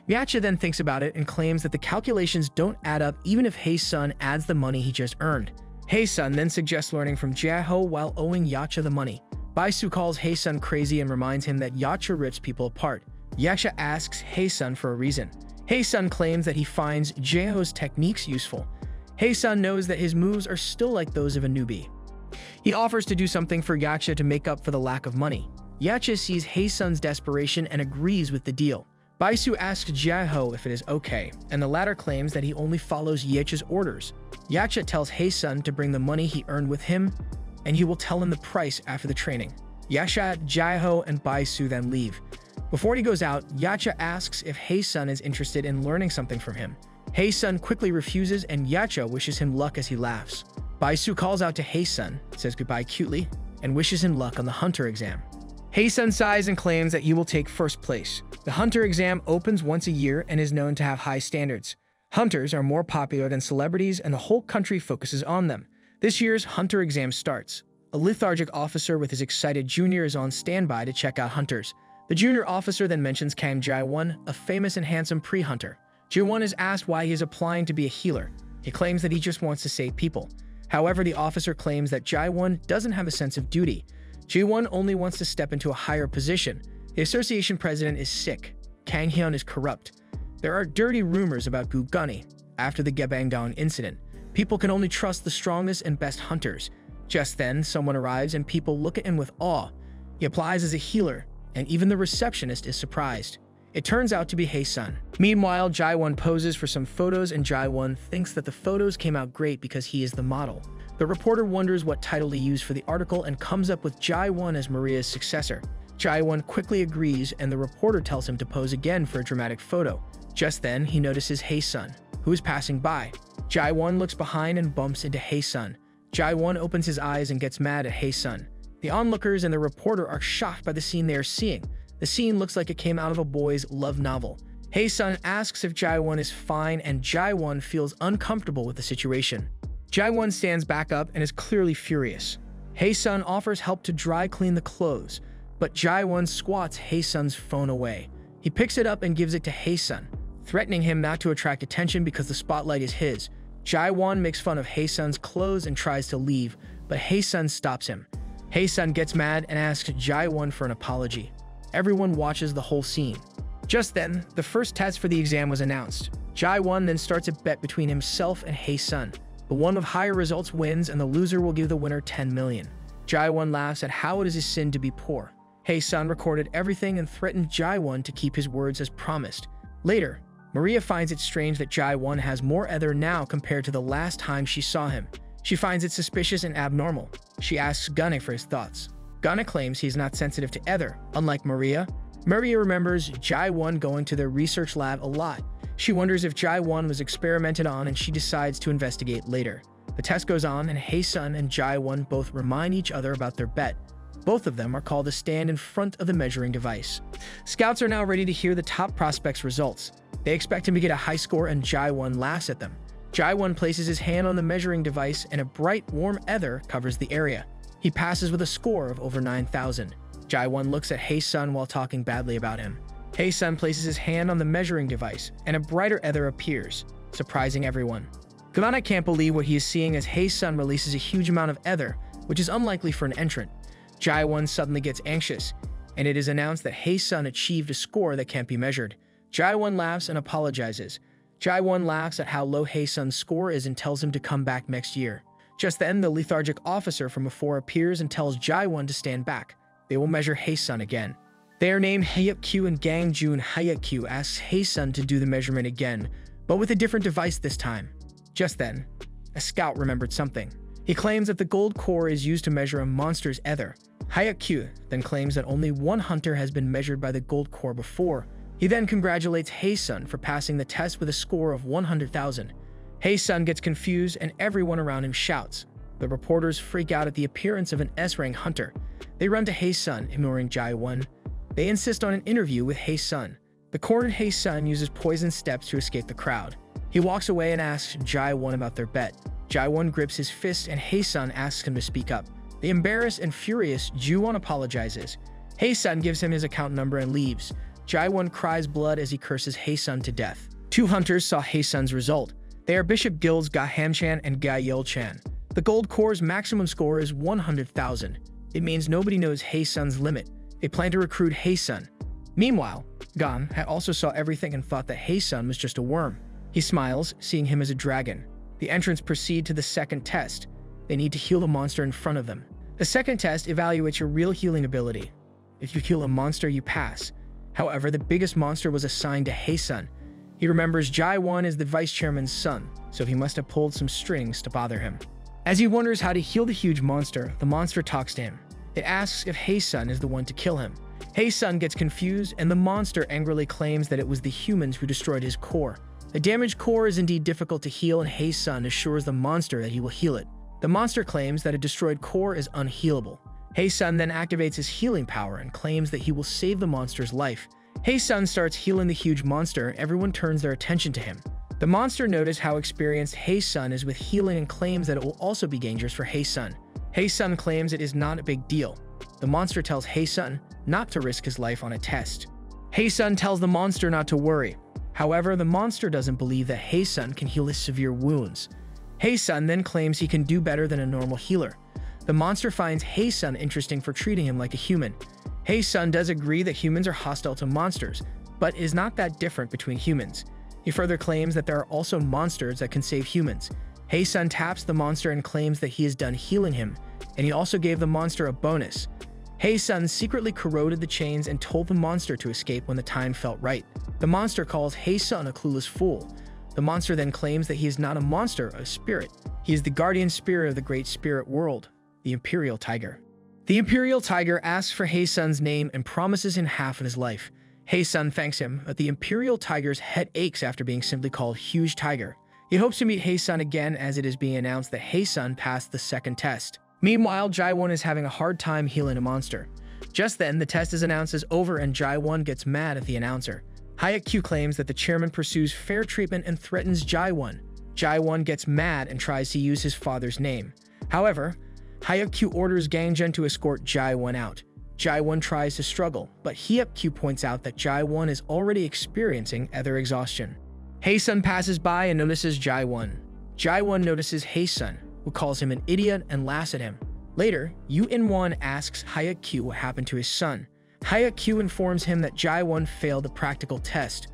Yacha then thinks about it and claims that the calculations don't add up even if Hae-sun adds the money he just earned. Hae-sun then suggests learning from Jae-ho while owing Yacha the money. Baisu calls Hae-sun crazy and reminds him that Yacha rips people apart. Yacha asks Hae-sun for a reason. Hae-sun claims that he finds Jae-ho's techniques useful. Hae-sun knows that his moves are still like those of a newbie. He offers to do something for Yacha to make up for the lack of money. Yacha sees Hae-sun's desperation and agrees with the deal. Baisu asks Jae-ho if it is okay, and the latter claims that he only follows Yacha's orders. Yacha tells Hae-sun to bring the money he earned with him, and he will tell him the price after the training. Yacha, Jae-ho, and Baisu then leave. Before he goes out, Yacha asks if Hae-sun is interested in learning something from him. Hae-sun quickly refuses, and Yacha wishes him luck as he laughs. Baisu calls out to Hae-sun, says goodbye cutely, and wishes him luck on the hunter exam. Hae-sun sighs and claims that he will take first place. The hunter exam opens once a year and is known to have high standards. Hunters are more popular than celebrities, and the whole country focuses on them. This year's hunter exam starts. A lethargic officer with his excited junior is on standby to check out hunters. The junior officer then mentions Kang Jae-won, a famous and handsome pre-hunter. Jae-won is asked why he is applying to be a healer. He claims that he just wants to save people. However, the officer claims that Jae-won doesn't have a sense of duty. Jae-won only wants to step into a higher position. The association president is sick. Kang Hyun is corrupt. There are dirty rumors about Gu Gunny. After the Gebangdong incident, people can only trust the strongest and best hunters. Just then, someone arrives and people look at him with awe. He applies as a healer, and even the receptionist is surprised. It turns out to be Hae-sun. Meanwhile, Jae-won poses for some photos, and Jae-won thinks that the photos came out great because he is the model. The reporter wonders what title to use for the article and comes up with Jae-won as Maria's successor. Jae-won quickly agrees, and the reporter tells him to pose again for a dramatic photo. Just then, he notices Hae-sun, who is passing by. Jae-won looks behind and bumps into Hae-sun. Jae-won opens his eyes and gets mad at Hae-sun. The onlookers and the reporter are shocked by the scene they are seeing. The scene looks like it came out of a boy's love novel. Hae-sun asks if Jae-won is fine, and Jae-won feels uncomfortable with the situation. Jae-won stands back up and is clearly furious. Hae-sun offers help to dry clean the clothes, but Jae-won swats Hae-sun's phone away. He picks it up and gives it to Hae-sun, threatening him not to attract attention because the spotlight is his. Jae-won makes fun of Hae-sun's clothes and tries to leave, but Hae-sun stops him. Hae-sun gets mad and asks Jae-won for an apology. Everyone watches the whole scene. Just then, the first test for the exam was announced. Jae-won then starts a bet between himself and Hae-sun. The one with higher results wins, and the loser will give the winner 10 million. Jae-won laughs at how it is a sin to be poor. Hae-sun recorded everything and threatened Jae-won to keep his words as promised. Later, Maria finds it strange that Jae-won has more ether now compared to the last time she saw him. She finds it suspicious and abnormal. She asks Gunne for his thoughts. Gunne claims he is not sensitive to ether, unlike Maria. Maria remembers Jae-won going to their research lab a lot. She wonders if Jae-won was experimented on, and she decides to investigate later. The test goes on, and Hae-sun and Jae-won both remind each other about their bet. Both of them are called to stand in front of the measuring device. Scouts are now ready to hear the top prospect's results. They expect him to get a high score, and Jae-won laughs at them. Jae-won places his hand on the measuring device, and a bright, warm ether covers the area. He passes with a score of over 9,000. Jae-won looks at Hae-sun while talking badly about him. Hae-sun places his hand on the measuring device, and a brighter ether appears, surprising everyone. Gana can't believe what he is seeing as Hae-sun releases a huge amount of ether, which is unlikely for an entrant. Jae-won suddenly gets anxious, and it is announced that Hae-sun achieved a score that can't be measured. Jae-won laughs and apologizes. Jae-won laughs at how low Hae-sun's score is and tells him to come back next year. Just then, the lethargic officer from before appears and tells Jae-won to stand back. They will measure Hae-sun again. They are named Hae-kyu, and Gang Jun Hae-kyu asks Hae-sun to do the measurement again, but with a different device this time. Just then, a scout remembered something. He claims that the gold core is used to measure a monster's ether. Hae-kyu then claims that only one hunter has been measured by the gold core before. He then congratulates Hae-sun for passing the test with a score of 100,000. Hae-sun gets confused and everyone around him shouts. The reporters freak out at the appearance of an S-rank hunter. They run to Hae-sun, ignoring Jae-won. They insist on an interview with Hae-sun. The cornered Hae-sun uses poison steps to escape the crowd. He walks away and asks Jae-won about their bet. Jae-won grips his fist and Hae-sun asks him to speak up. The embarrassed and furious Jae-won apologizes. Hae-sun gives him his account number and leaves. Jae-won cries blood as he curses Hae-sun to death. Two hunters saw Hae-sun's result. They are Bishop Guild's Ga Ham-chan and Ga Yeol-chan. The gold core's maximum score is 100,000. It means nobody knows Hae-sun's limit. They plan to recruit Hae-sun. Meanwhile, Gan also saw everything and thought that Hae-sun was just a worm. He smiles, seeing him as a dragon. The entrants proceed to the second test. They need to heal the monster in front of them. The second test evaluates your real healing ability. If you heal a monster, you pass. However, the biggest monster was assigned to Hae-sun. He remembers Jae-won is the vice chairman's son, so he must have pulled some strings to bother him. As he wonders how to heal the huge monster, the monster talks to him. It asks if Hae-sun is the one to kill him. Hae-sun gets confused, and the monster angrily claims that it was the humans who destroyed his core. The damaged core is indeed difficult to heal, and Hae-sun assures the monster that he will heal it. The monster claims that a destroyed core is unhealable. Hae-sun then activates his healing power and claims that he will save the monster's life. Hae-sun starts healing the huge monster, and everyone turns their attention to him. The monster notices how experienced Hae-sun is with healing and claims that it will also be dangerous for Hae-sun. Hae-sun claims it is not a big deal. The monster tells Hae-sun not to risk his life on a test. Hae-sun tells the monster not to worry. However, the monster doesn't believe that Hae-sun can heal his severe wounds. Hae-sun then claims he can do better than a normal healer. The monster finds Hae-sun interesting for treating him like a human. Hae-sun does agree that humans are hostile to monsters, but is not that different between humans. He further claims that there are also monsters that can save humans. Hae-sun taps the monster and claims that he is done healing him, and he also gave the monster a bonus. Hae-sun secretly corroded the chains and told the monster to escape when the time felt right. The monster calls Hae-sun a clueless fool. The monster then claims that he is not a monster, a spirit. He is the guardian spirit of the great spirit world, the Imperial Tiger. The Imperial Tiger asks for Hae-sun's name and promises him half of his life. Hae-sun thanks him, but the Imperial Tiger's head aches after being simply called Huge Tiger. He hopes to meet Hae-sun again, as it is being announced that Hae-sun passed the second test. Meanwhile, Jae-won is having a hard time healing a monster. Just then, the test is announced as over and Jae-won gets mad at the announcer. Hae-kyu claims that the chairman pursues fair treatment and threatens Jae-won. Jae-won gets mad and tries to use his father's name. However, Hae-kyu orders Gang-jun to escort Jae-won out. Jae-won tries to struggle, but Hae-kyu points out that Jae-won is already experiencing ether exhaustion. Hae-sun passes by and notices Jae-won. Jae-won notices Hae-sun, who calls him an idiot and laughs at him. Later, Yu In-won asks Hae-kyu what happened to his son. Hae-kyu informs him that Jae-won failed the practical test.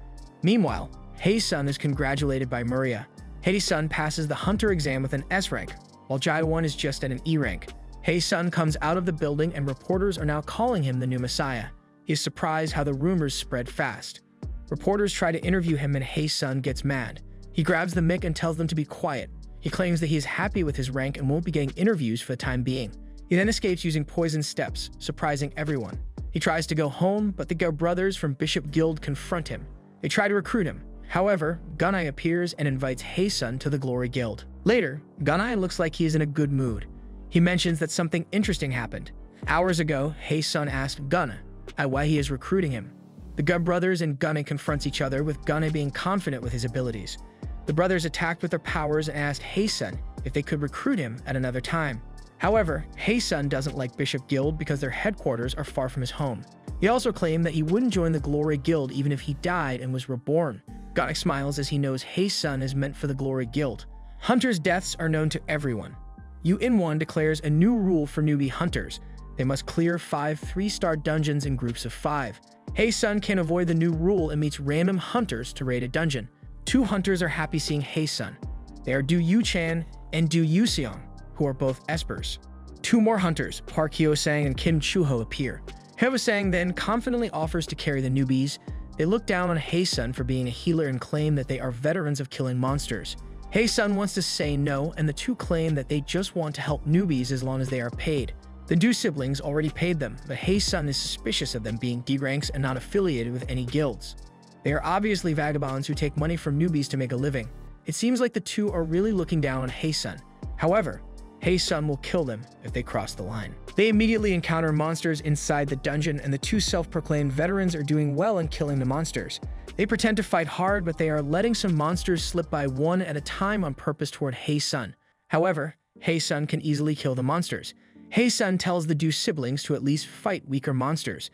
Meanwhile, Hae-sun is congratulated by Maria. Hae-sun passes the hunter exam with an S rank, while Jae-won is just at an E rank. Hae-sun comes out of the building and reporters are now calling him the new messiah. He is surprised how the rumors spread fast. Reporters try to interview him and Hae-sun gets mad. He grabs the mic and tells them to be quiet. He claims that he is happy with his rank and won't be getting interviews for the time being. He then escapes using poison steps, surprising everyone. He tries to go home, but the Go brothers from Bishop Guild confront him. They try to recruit him. However, Gunai appears and invites Hae-sun to the Glory Guild. Later, Gunai looks like he is in a good mood. He mentions that something interesting happened. Hours ago, Haesun asked Gunna why he is recruiting him. The Gun brothers and Gunna confronts each other, with Gunna being confident with his abilities. The brothers attacked with their powers and asked Haesun if they could recruit him at another time. However, Haesun doesn't like Bishop Guild because their headquarters are far from his home. He also claimed that he wouldn't join the Glory Guild even if he died and was reborn. Gunna smiles as he knows Haesun is meant for the Glory Guild. Hunters' deaths are known to everyone. Yu In-won declares a new rule for newbie hunters. They must clear 5 3-star dungeons in groups of 5. Haesun can avoid the new rule and meets random hunters to raid a dungeon. 2 hunters are happy seeing Haesun. They are Do Yu-chan and Do Yu-seong, who are both espers. 2 more hunters, Park Hyo-sang and Kim Chu-ho, appear. Hyo-sang then confidently offers to carry the newbies. They look down on Haesun for being a healer and claim that they are veterans of killing monsters. Haesun wants to say no, and the 2 claim that they just want to help newbies as long as they are paid. The Du siblings already paid them, but Haesun is suspicious of them being D-ranks and not affiliated with any guilds. They are obviously vagabonds who take money from newbies to make a living. It seems like the 2 are really looking down on Haesun. However, Haesun will kill them if they cross the line. They immediately encounter monsters inside the dungeon, and the 2 self-proclaimed veterans are doing well in killing the monsters. They pretend to fight hard, but they are letting some monsters slip by one at a time on purpose toward Haesun. However, Haesun can easily kill the monsters. Haesun tells the Du siblings to at least fight weaker monsters.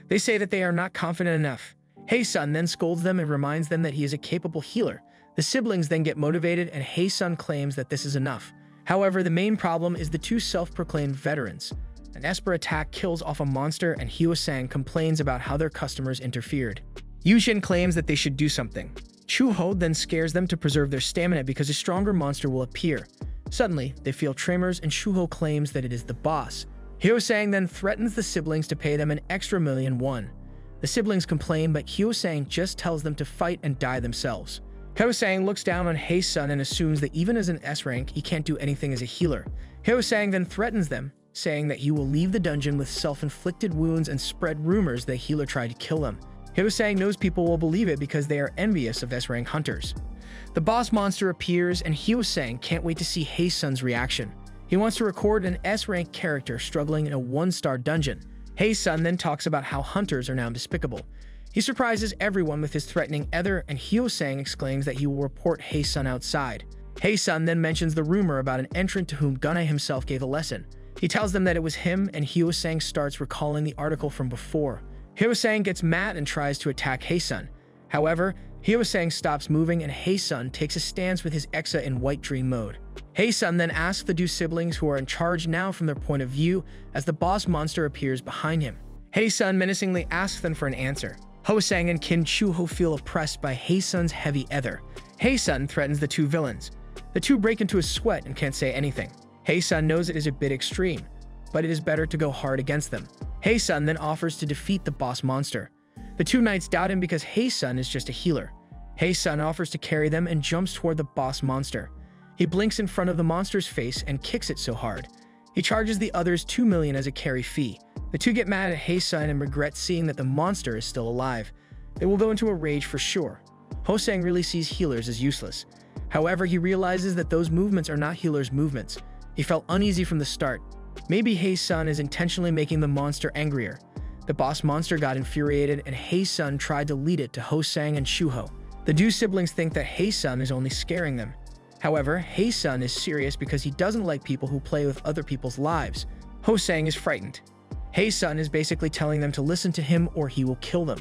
They say that they are not confident enough. Haesun then scolds them and reminds them that he is a capable healer. The siblings then get motivated, and Haesun claims that this is enough. However, the main problem is the 2 self-proclaimed veterans. An Esper attack kills off a monster, and Hyo-sang complains about how their customers interfered. Yushin claims that they should do something. Chu-ho then scares them to preserve their stamina because a stronger monster will appear. Suddenly, they feel tremors, and Chu-ho claims that it is the boss. Hyo-sang then threatens the siblings to pay them an extra $1,000,000. The siblings complain, but Hyo-sang just tells them to fight and die themselves. Hyo-sang looks down on Haesun and assumes that even as an S-rank, he can't do anything as a healer. Hyo-sang then threatens them, saying that he will leave the dungeon with self-inflicted wounds and spread rumors that healer tried to kill them. Hyo-sang knows people will believe it because they are envious of S-rank hunters. The boss monster appears, and Hyo-sang can't wait to see Haesun's reaction. He wants to record an S-rank character struggling in a 1-star dungeon. Haesun then talks about how hunters are now despicable. He surprises everyone with his threatening ether, and Hyo-sang exclaims that he will report Haesun outside. Haesun then mentions the rumor about an entrant to whom Gunna himself gave a lesson. He tells them that it was him, and Hyo-sang starts recalling the article from before. Hyo-sang gets mad and tries to attack Haesun. However, Hyo-sang stops moving, and Haesun takes a stance with his Exa in White Dream mode. Haesun then asks the Du siblings who are in charge now from their point of view as the boss monster appears behind him. Haesun menacingly asks them for an answer. Hyo-sang and Kim Chu-ho feel oppressed by Haesun's heavy ether. Haesun threatens the 2 villains. The 2 break into a sweat and can't say anything. Haesun knows it is a bit extreme, but it is better to go hard against them. Haesun then offers to defeat the boss monster. The 2 knights doubt him because Haesun is just a healer. Haesun offers to carry them and jumps toward the boss monster. He blinks in front of the monster's face and kicks it so hard. He charges the others 2 million as a carry fee. The 2 get mad at Haesun and regret seeing that the monster is still alive. They will go into a rage for sure. Hyo-sang really sees healers as useless. However, he realizes that those movements are not healers' movements. He felt uneasy from the start. Maybe Haesun is intentionally making the monster angrier. The boss monster got infuriated, and Haesun tried to lead it to Hyo-sang and Chu-ho. The Du siblings think that Haesun is only scaring them. However, Haesun is serious because he doesn't like people who play with other people's lives. Hyo-sang is frightened. Haesun is basically telling them to listen to him or he will kill them.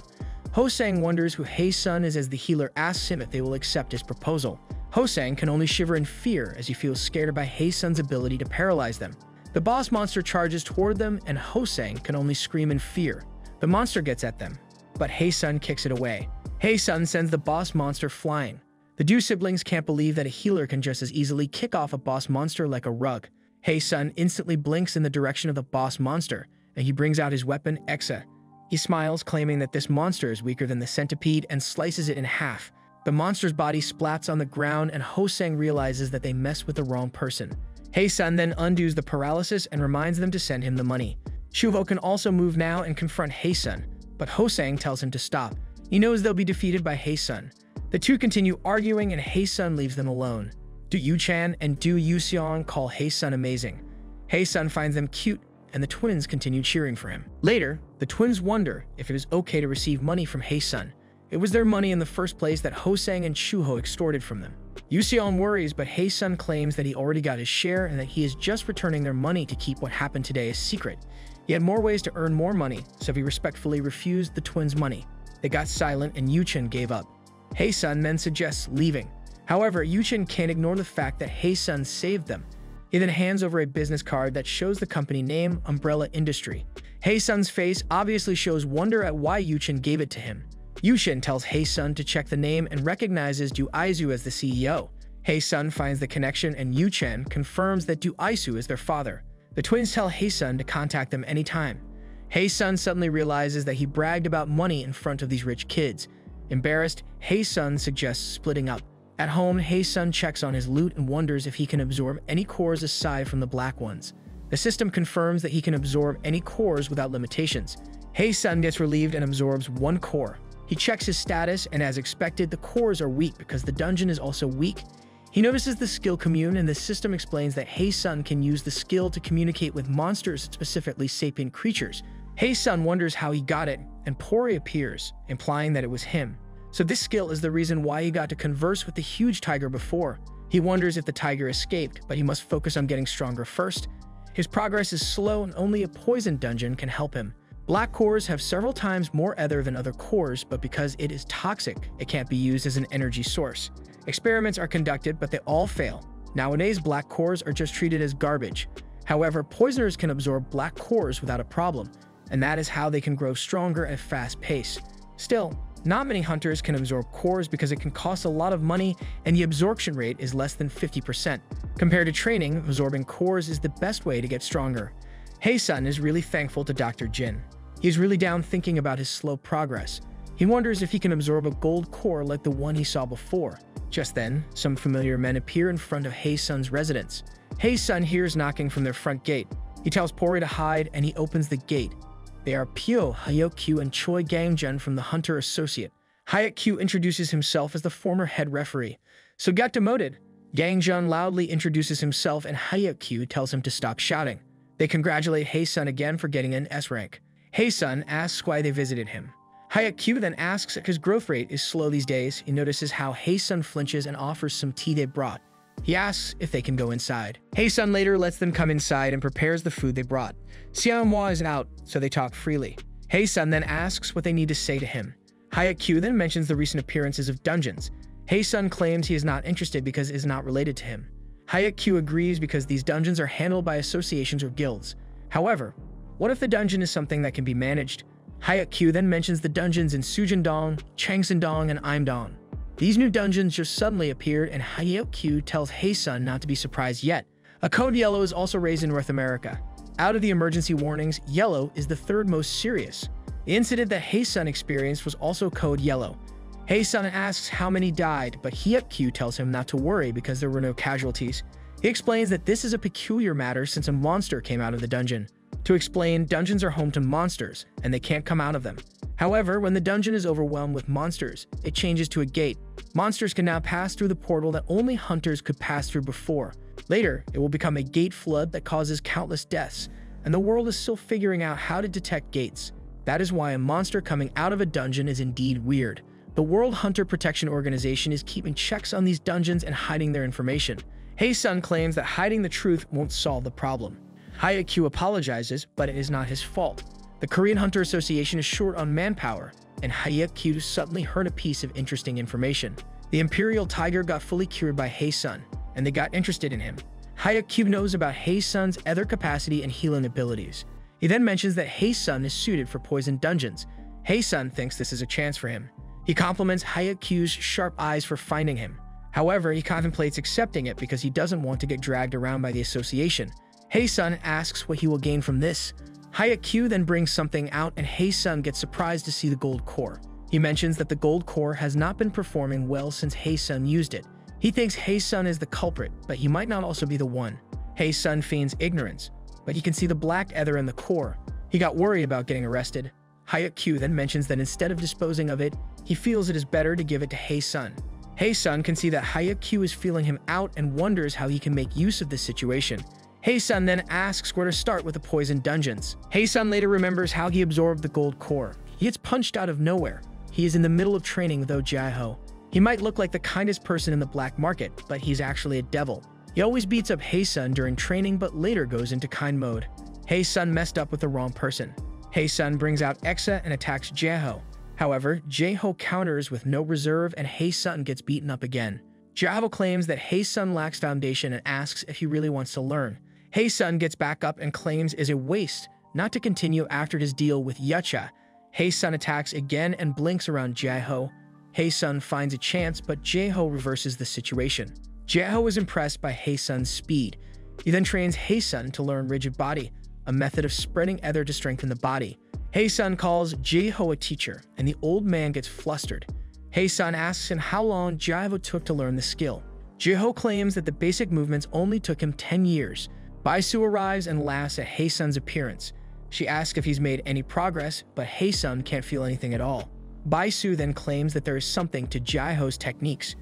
Hyo-sang wonders who Haesun is as the healer asks him if they will accept his proposal. Hyo-sang can only shiver in fear as he feels scared by Haesun's ability to paralyze them. The boss monster charges toward them, and Hyo-sang can only scream in fear. The monster gets at them, but Haesun kicks it away. Haesun sends the boss monster flying. The Du siblings can't believe that a healer can just as easily kick off a boss monster like a rug. Haesun instantly blinks in the direction of the boss monster, and he brings out his weapon, Exa. He smiles, claiming that this monster is weaker than the centipede, and slices it in half. The monster's body splats on the ground, and Hyo-sang realizes that they messed with the wrong person. Haesun then undoes the paralysis and reminds them to send him the money. Chu-ho can also move now and confront Haesun, but Hyo-sang tells him to stop. He knows they'll be defeated by Haesun. The 2 continue arguing, and Haesun leaves them alone. Do Yu-chan and Do Yu-seong call Haesun amazing. Haesun finds them cute, and the twins continue cheering for him. Later, the twins wonder if it is okay to receive money from Hae-sun. It was their money in the first place that Ho-sang and Chuho extorted from them. Yuseon worries, but Hae-sun claims that he already got his share and that he is just returning their money to keep what happened today a secret. He had more ways to earn more money, so he respectfully refused the twins' money. They got silent and Yuchen gave up. Hae-sun then suggests leaving. However, Yuchen can't ignore the fact that Hae-sun saved them. He then hands over a business card that shows the company name, Umbrella Industry. Hae-sun's face obviously shows wonder at why Yuchen gave it to him. Yuchen tells Hae-sun to check the name and recognizes Du Aizu as the CEO. Hae-sun finds the connection and Yuchen confirms that Du Aizu is their father. The twins tell Hae-sun to contact them anytime. Hae-sun suddenly realizes that he bragged about money in front of these rich kids. Embarrassed, Hae-sun suggests splitting up. At home, Hae-sun checks on his loot and wonders if he can absorb any cores aside from the black ones. The system confirms that he can absorb any cores without limitations. Hae-sun gets relieved and absorbs one core. He checks his status, and as expected, the cores are weak because the dungeon is also weak. He notices the skill commune, and the system explains that Hae-sun can use the skill to communicate with monsters, specifically sapient creatures. Hae-sun wonders how he got it, and Pori appears, implying that it was him. So this skill is the reason why he got to converse with the huge tiger before. He wonders if the tiger escaped, but he must focus on getting stronger first. His progress is slow, and only a poison dungeon can help him. Black cores have several times more ether than other cores, but because it is toxic, it can't be used as an energy source. Experiments are conducted, but they all fail. Nowadays, black cores are just treated as garbage. However, poisoners can absorb black cores without a problem, and that is how they can grow stronger at a fast pace. Still, not many hunters can absorb cores because it can cost a lot of money and the absorption rate is less than 50%. Compared to training, absorbing cores is the best way to get stronger. Hae-sun is really thankful to Dr. Jin. He's really down thinking about his slow progress. He wonders if he can absorb a gold core like the one he saw before. Just then, some familiar men appear in front of Hae-sun's residence. Hae-sun hears knocking from their front gate. He tells Pori to hide and he opens the gate. They are Pyo, Hyokyu, and Choi Gangjun from the Hunter Associate. Hyokyu introduces himself as the former head referee. So got demoted. Gangjun loudly introduces himself and Hyokyu tells him to stop shouting. They congratulate Hae-sun again for getting an S rank. Hae-sun asks why they visited him. Hyokyu then asks if his growth rate is slow these days. He notices how Hae-sun flinches and offers some tea they brought. He asks if they can go inside. Hae-sun later lets them come inside and prepares the food they brought. Manhwa is out, so they talk freely. Hae-sun then asks what they need to say to him. Hyokyu then mentions the recent appearances of dungeons. Hae-sun claims he is not interested because it is not related to him. Hyokyu agrees because these dungeons are handled by associations or guilds. However, what if the dungeon is something that can be managed? Hyokyu then mentions the dungeons in Sujindong, Changsindong, and Imdong. These new dungeons just suddenly appeared, and Hyokyu tells Hae-sun not to be surprised yet. A code yellow is also raised in North America. Out of the emergency warnings, yellow is the third most serious. The incident that Hae-sun experienced was also code yellow. Hae-sun asks how many died, but Hyokyu tells him not to worry because there were no casualties. He explains that this is a peculiar matter since a monster came out of the dungeon. To explain, dungeons are home to monsters, and they can't come out of them. However, when the dungeon is overwhelmed with monsters, it changes to a gate. Monsters can now pass through the portal that only hunters could pass through before. Later, it will become a gate flood that causes countless deaths, and the world is still figuring out how to detect gates. That is why a monster coming out of a dungeon is indeed weird. The World Hunter Protection Organization is keeping checks on these dungeons and hiding their information. Hae-sun claims that hiding the truth won't solve the problem. Hyokyu apologizes, but it is not his fault. The Korean Hunter Association is short on manpower, and Hyokyu suddenly heard a piece of interesting information. The Imperial Tiger got fully cured by Hae-sun, and they got interested in him. Hyokyu knows about Hae-sun's ether capacity and healing abilities. He then mentions that Hae-sun is suited for poison dungeons. Hae-sun thinks this is a chance for him. He compliments Hyokyu's sharp eyes for finding him. However, he contemplates accepting it because he doesn't want to get dragged around by the association. Hae-sun asks what he will gain from this. Hyokyu then brings something out and Hae-sun gets surprised to see the gold core. He mentions that the gold core has not been performing well since Hae-sun used it. He thinks Hae-sun is the culprit, but he might not also be the one. Hae-sun feigns ignorance, but he can see the black ether in the core. He got worried about getting arrested. Hyokyu then mentions that instead of disposing of it, he feels it is better to give it to Hae-sun. Hae-sun can see that Hyokyu is feeling him out and wonders how he can make use of this situation. Hae-sun then asks where to start with the poison dungeons. Hae-sun later remembers how he absorbed the gold core. He gets punched out of nowhere. He is in the middle of training with Jae-ho. He might look like the kindest person in the black market, but he's actually a devil. He always beats up Hae-sun during training, but later goes into kind mode. Hae-sun messed up with the wrong person. Hae-sun brings out Exa and attacks Jae-ho. However, Jae-ho counters with no reserve and Hae-sun gets beaten up again. Jae-ho claims that Hae-sun lacks foundation and asks if he really wants to learn. Hae-sun gets back up and claims it is a waste not to continue after his deal with Yucha. Hae-sun attacks again and blinks around Jae-ho. Hae-sun finds a chance, but Jae-ho reverses the situation. Jae-ho is impressed by Hae-sun's speed. He then trains Hae-sun to learn rigid body, a method of spreading ether to strengthen the body. Hae-sun calls Jae-ho a teacher, and the old man gets flustered. Hae-sun asks him how long Jae-ho took to learn the skill. Jae-ho claims that the basic movements only took him 10 years. Bai-su arrives and laughs at Hae-sun's appearance. She asks if he's made any progress, but Hae-sun can't feel anything at all. Bai-su then claims that there is something to Jae-ho's techniques.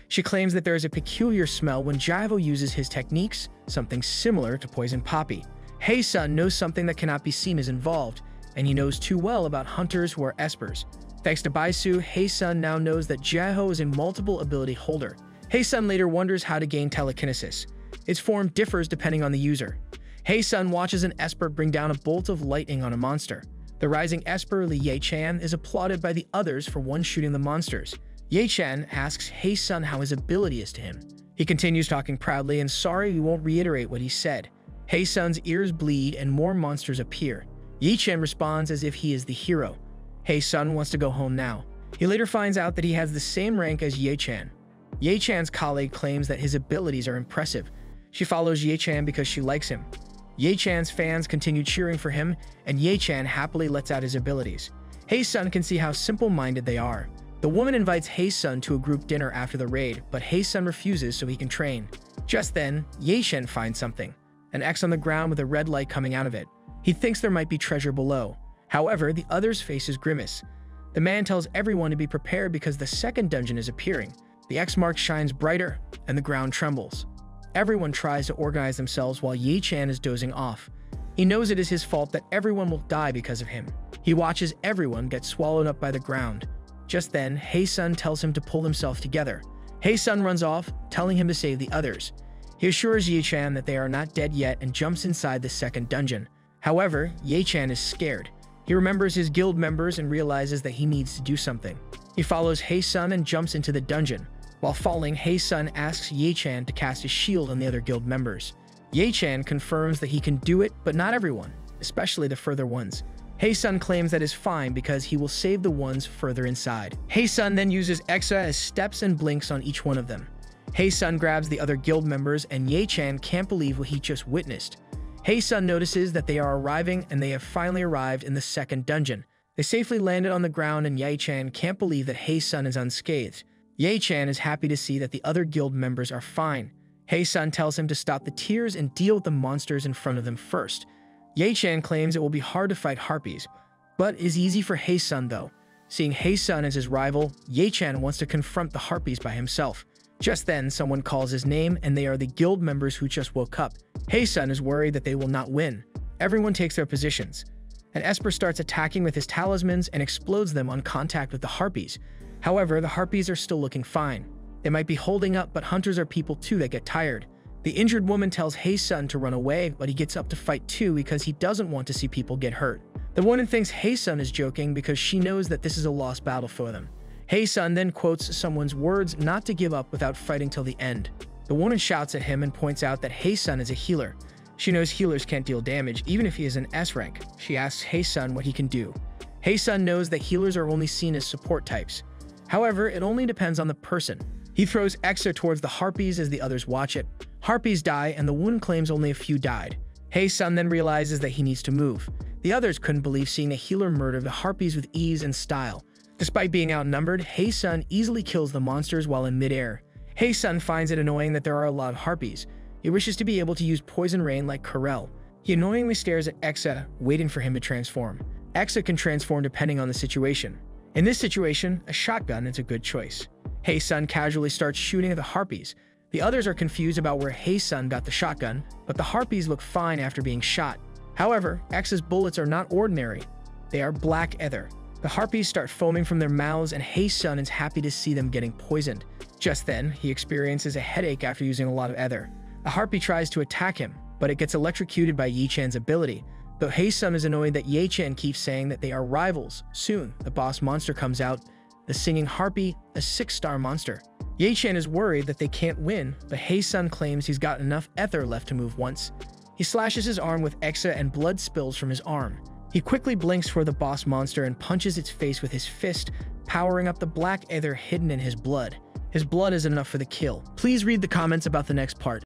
She claims that there is a peculiar smell when Jae-ho uses his techniques, something similar to poison poppy. Hae-sun knows something that cannot be seen is involved, and he knows too well about hunters who are espers. Thanks to Bai-su, Hae-sun now knows that Jae-ho is a multiple ability holder. Hae-sun later wonders how to gain telekinesis. Its form differs depending on the user. Hae-sun watches an esper bring down a bolt of lightning on a monster. The rising esper Li Ye-chan is applauded by the others for one-shooting the monsters. Ye-chan asks Hae-sun how his ability is to him. He continues talking proudly and sorry we won't reiterate what he said. Hae-sun's ears bleed and more monsters appear. Ye-chan responds as if he is the hero. Hae-sun wants to go home now. He later finds out that he has the same rank as Ye-chan. Ye-chan's colleague claims that his abilities are impressive. She follows Ye-chan because she likes him. Ye-chan's fans continue cheering for him, and Ye-chan happily lets out his abilities. Hae-sun can see how simple-minded they are. The woman invites Hae-sun to a group dinner after the raid, but Hae-sun refuses so he can train. Just then, Ye-chan finds something, an X on the ground with a red light coming out of it. He thinks there might be treasure below. However, the others' faces grimace. The man tells everyone to be prepared because the second dungeon is appearing. The X mark shines brighter, and the ground trembles. Everyone tries to organize themselves while Ye-chan is dozing off. He knows it is his fault that everyone will die because of him. He watches everyone get swallowed up by the ground. Just then, Hae-sun tells him to pull himself together. Hae-sun runs off, telling him to save the others. He assures Ye-chan that they are not dead yet and jumps inside the second dungeon. However, Ye-chan is scared. He remembers his guild members and realizes that he needs to do something. He follows Hae-sun and jumps into the dungeon. While falling, Hae-sun asks Ye-chan to cast a shield on the other guild members. Ye-chan confirms that he can do it, but not everyone, especially the further ones. Hae-sun claims that is fine because he will save the ones further inside. Hae-sun then uses Exa as steps and blinks on each one of them. Hae-sun grabs the other guild members and Ye-chan can't believe what he just witnessed. Hae-sun notices that they are arriving and they have finally arrived in the second dungeon. They safely landed on the ground and Ye-chan can't believe that Hae-sun is unscathed. Ye-chan is happy to see that the other guild members are fine. Hae-sun tells him to stop the tears and deal with the monsters in front of them first. Ye-chan claims it will be hard to fight harpies, but is easy for Hae-sun though. Seeing Hae-sun as his rival, Ye-chan wants to confront the harpies by himself. Just then, someone calls his name and they are the guild members who just woke up. Hae-sun is worried that they will not win. Everyone takes their positions. An esper starts attacking with his talismans and explodes them on contact with the harpies. However, the harpies are still looking fine. They might be holding up, but hunters are people too that get tired. The injured woman tells Hae-sun to run away, but he gets up to fight too because he doesn't want to see people get hurt. The woman thinks Hae-sun is joking because she knows that this is a lost battle for them. Hae-sun then quotes someone's words not to give up without fighting till the end. The woman shouts at him and points out that Hae-sun is a healer. She knows healers can't deal damage even if he is an S rank. She asks Hae-sun what he can do. Hae-sun knows that healers are only seen as support types. However, it only depends on the person. He throws Exa towards the harpies as the others watch it. Harpies die and the woman claims only a few died. Hae-sun then realizes that he needs to move. The others couldn't believe seeing a healer murder the harpies with ease and style. Despite being outnumbered, Hae-sun easily kills the monsters while in midair. Hae-sun finds it annoying that there are a lot of harpies. He wishes to be able to use poison rain like Karel. He annoyingly stares at Exa, waiting for him to transform. Exa can transform depending on the situation. In this situation, a shotgun is a good choice. Hae-sun casually starts shooting at the harpies. The others are confused about where Haesun got the shotgun, but the harpies look fine after being shot. However, X's bullets are not ordinary. They are black ether. The harpies start foaming from their mouths, and Haesun is happy to see them getting poisoned. Just then, he experiences a headache after using a lot of ether. A harpy tries to attack him, but it gets electrocuted by Yi-chan's ability. Though Haesun is annoyed that Yi-chan keeps saying that they are rivals, soon the boss monster comes out, the singing harpy, a 6-star monster. Yi-chan is worried that they can't win, but Haesun claims he's got enough ether left to move once. He slashes his arm with Exa and blood spills from his arm. He quickly blinks for the boss monster and punches its face with his fist, powering up the black ether hidden in his blood. His blood is enough for the kill. Please read the comments about the next part.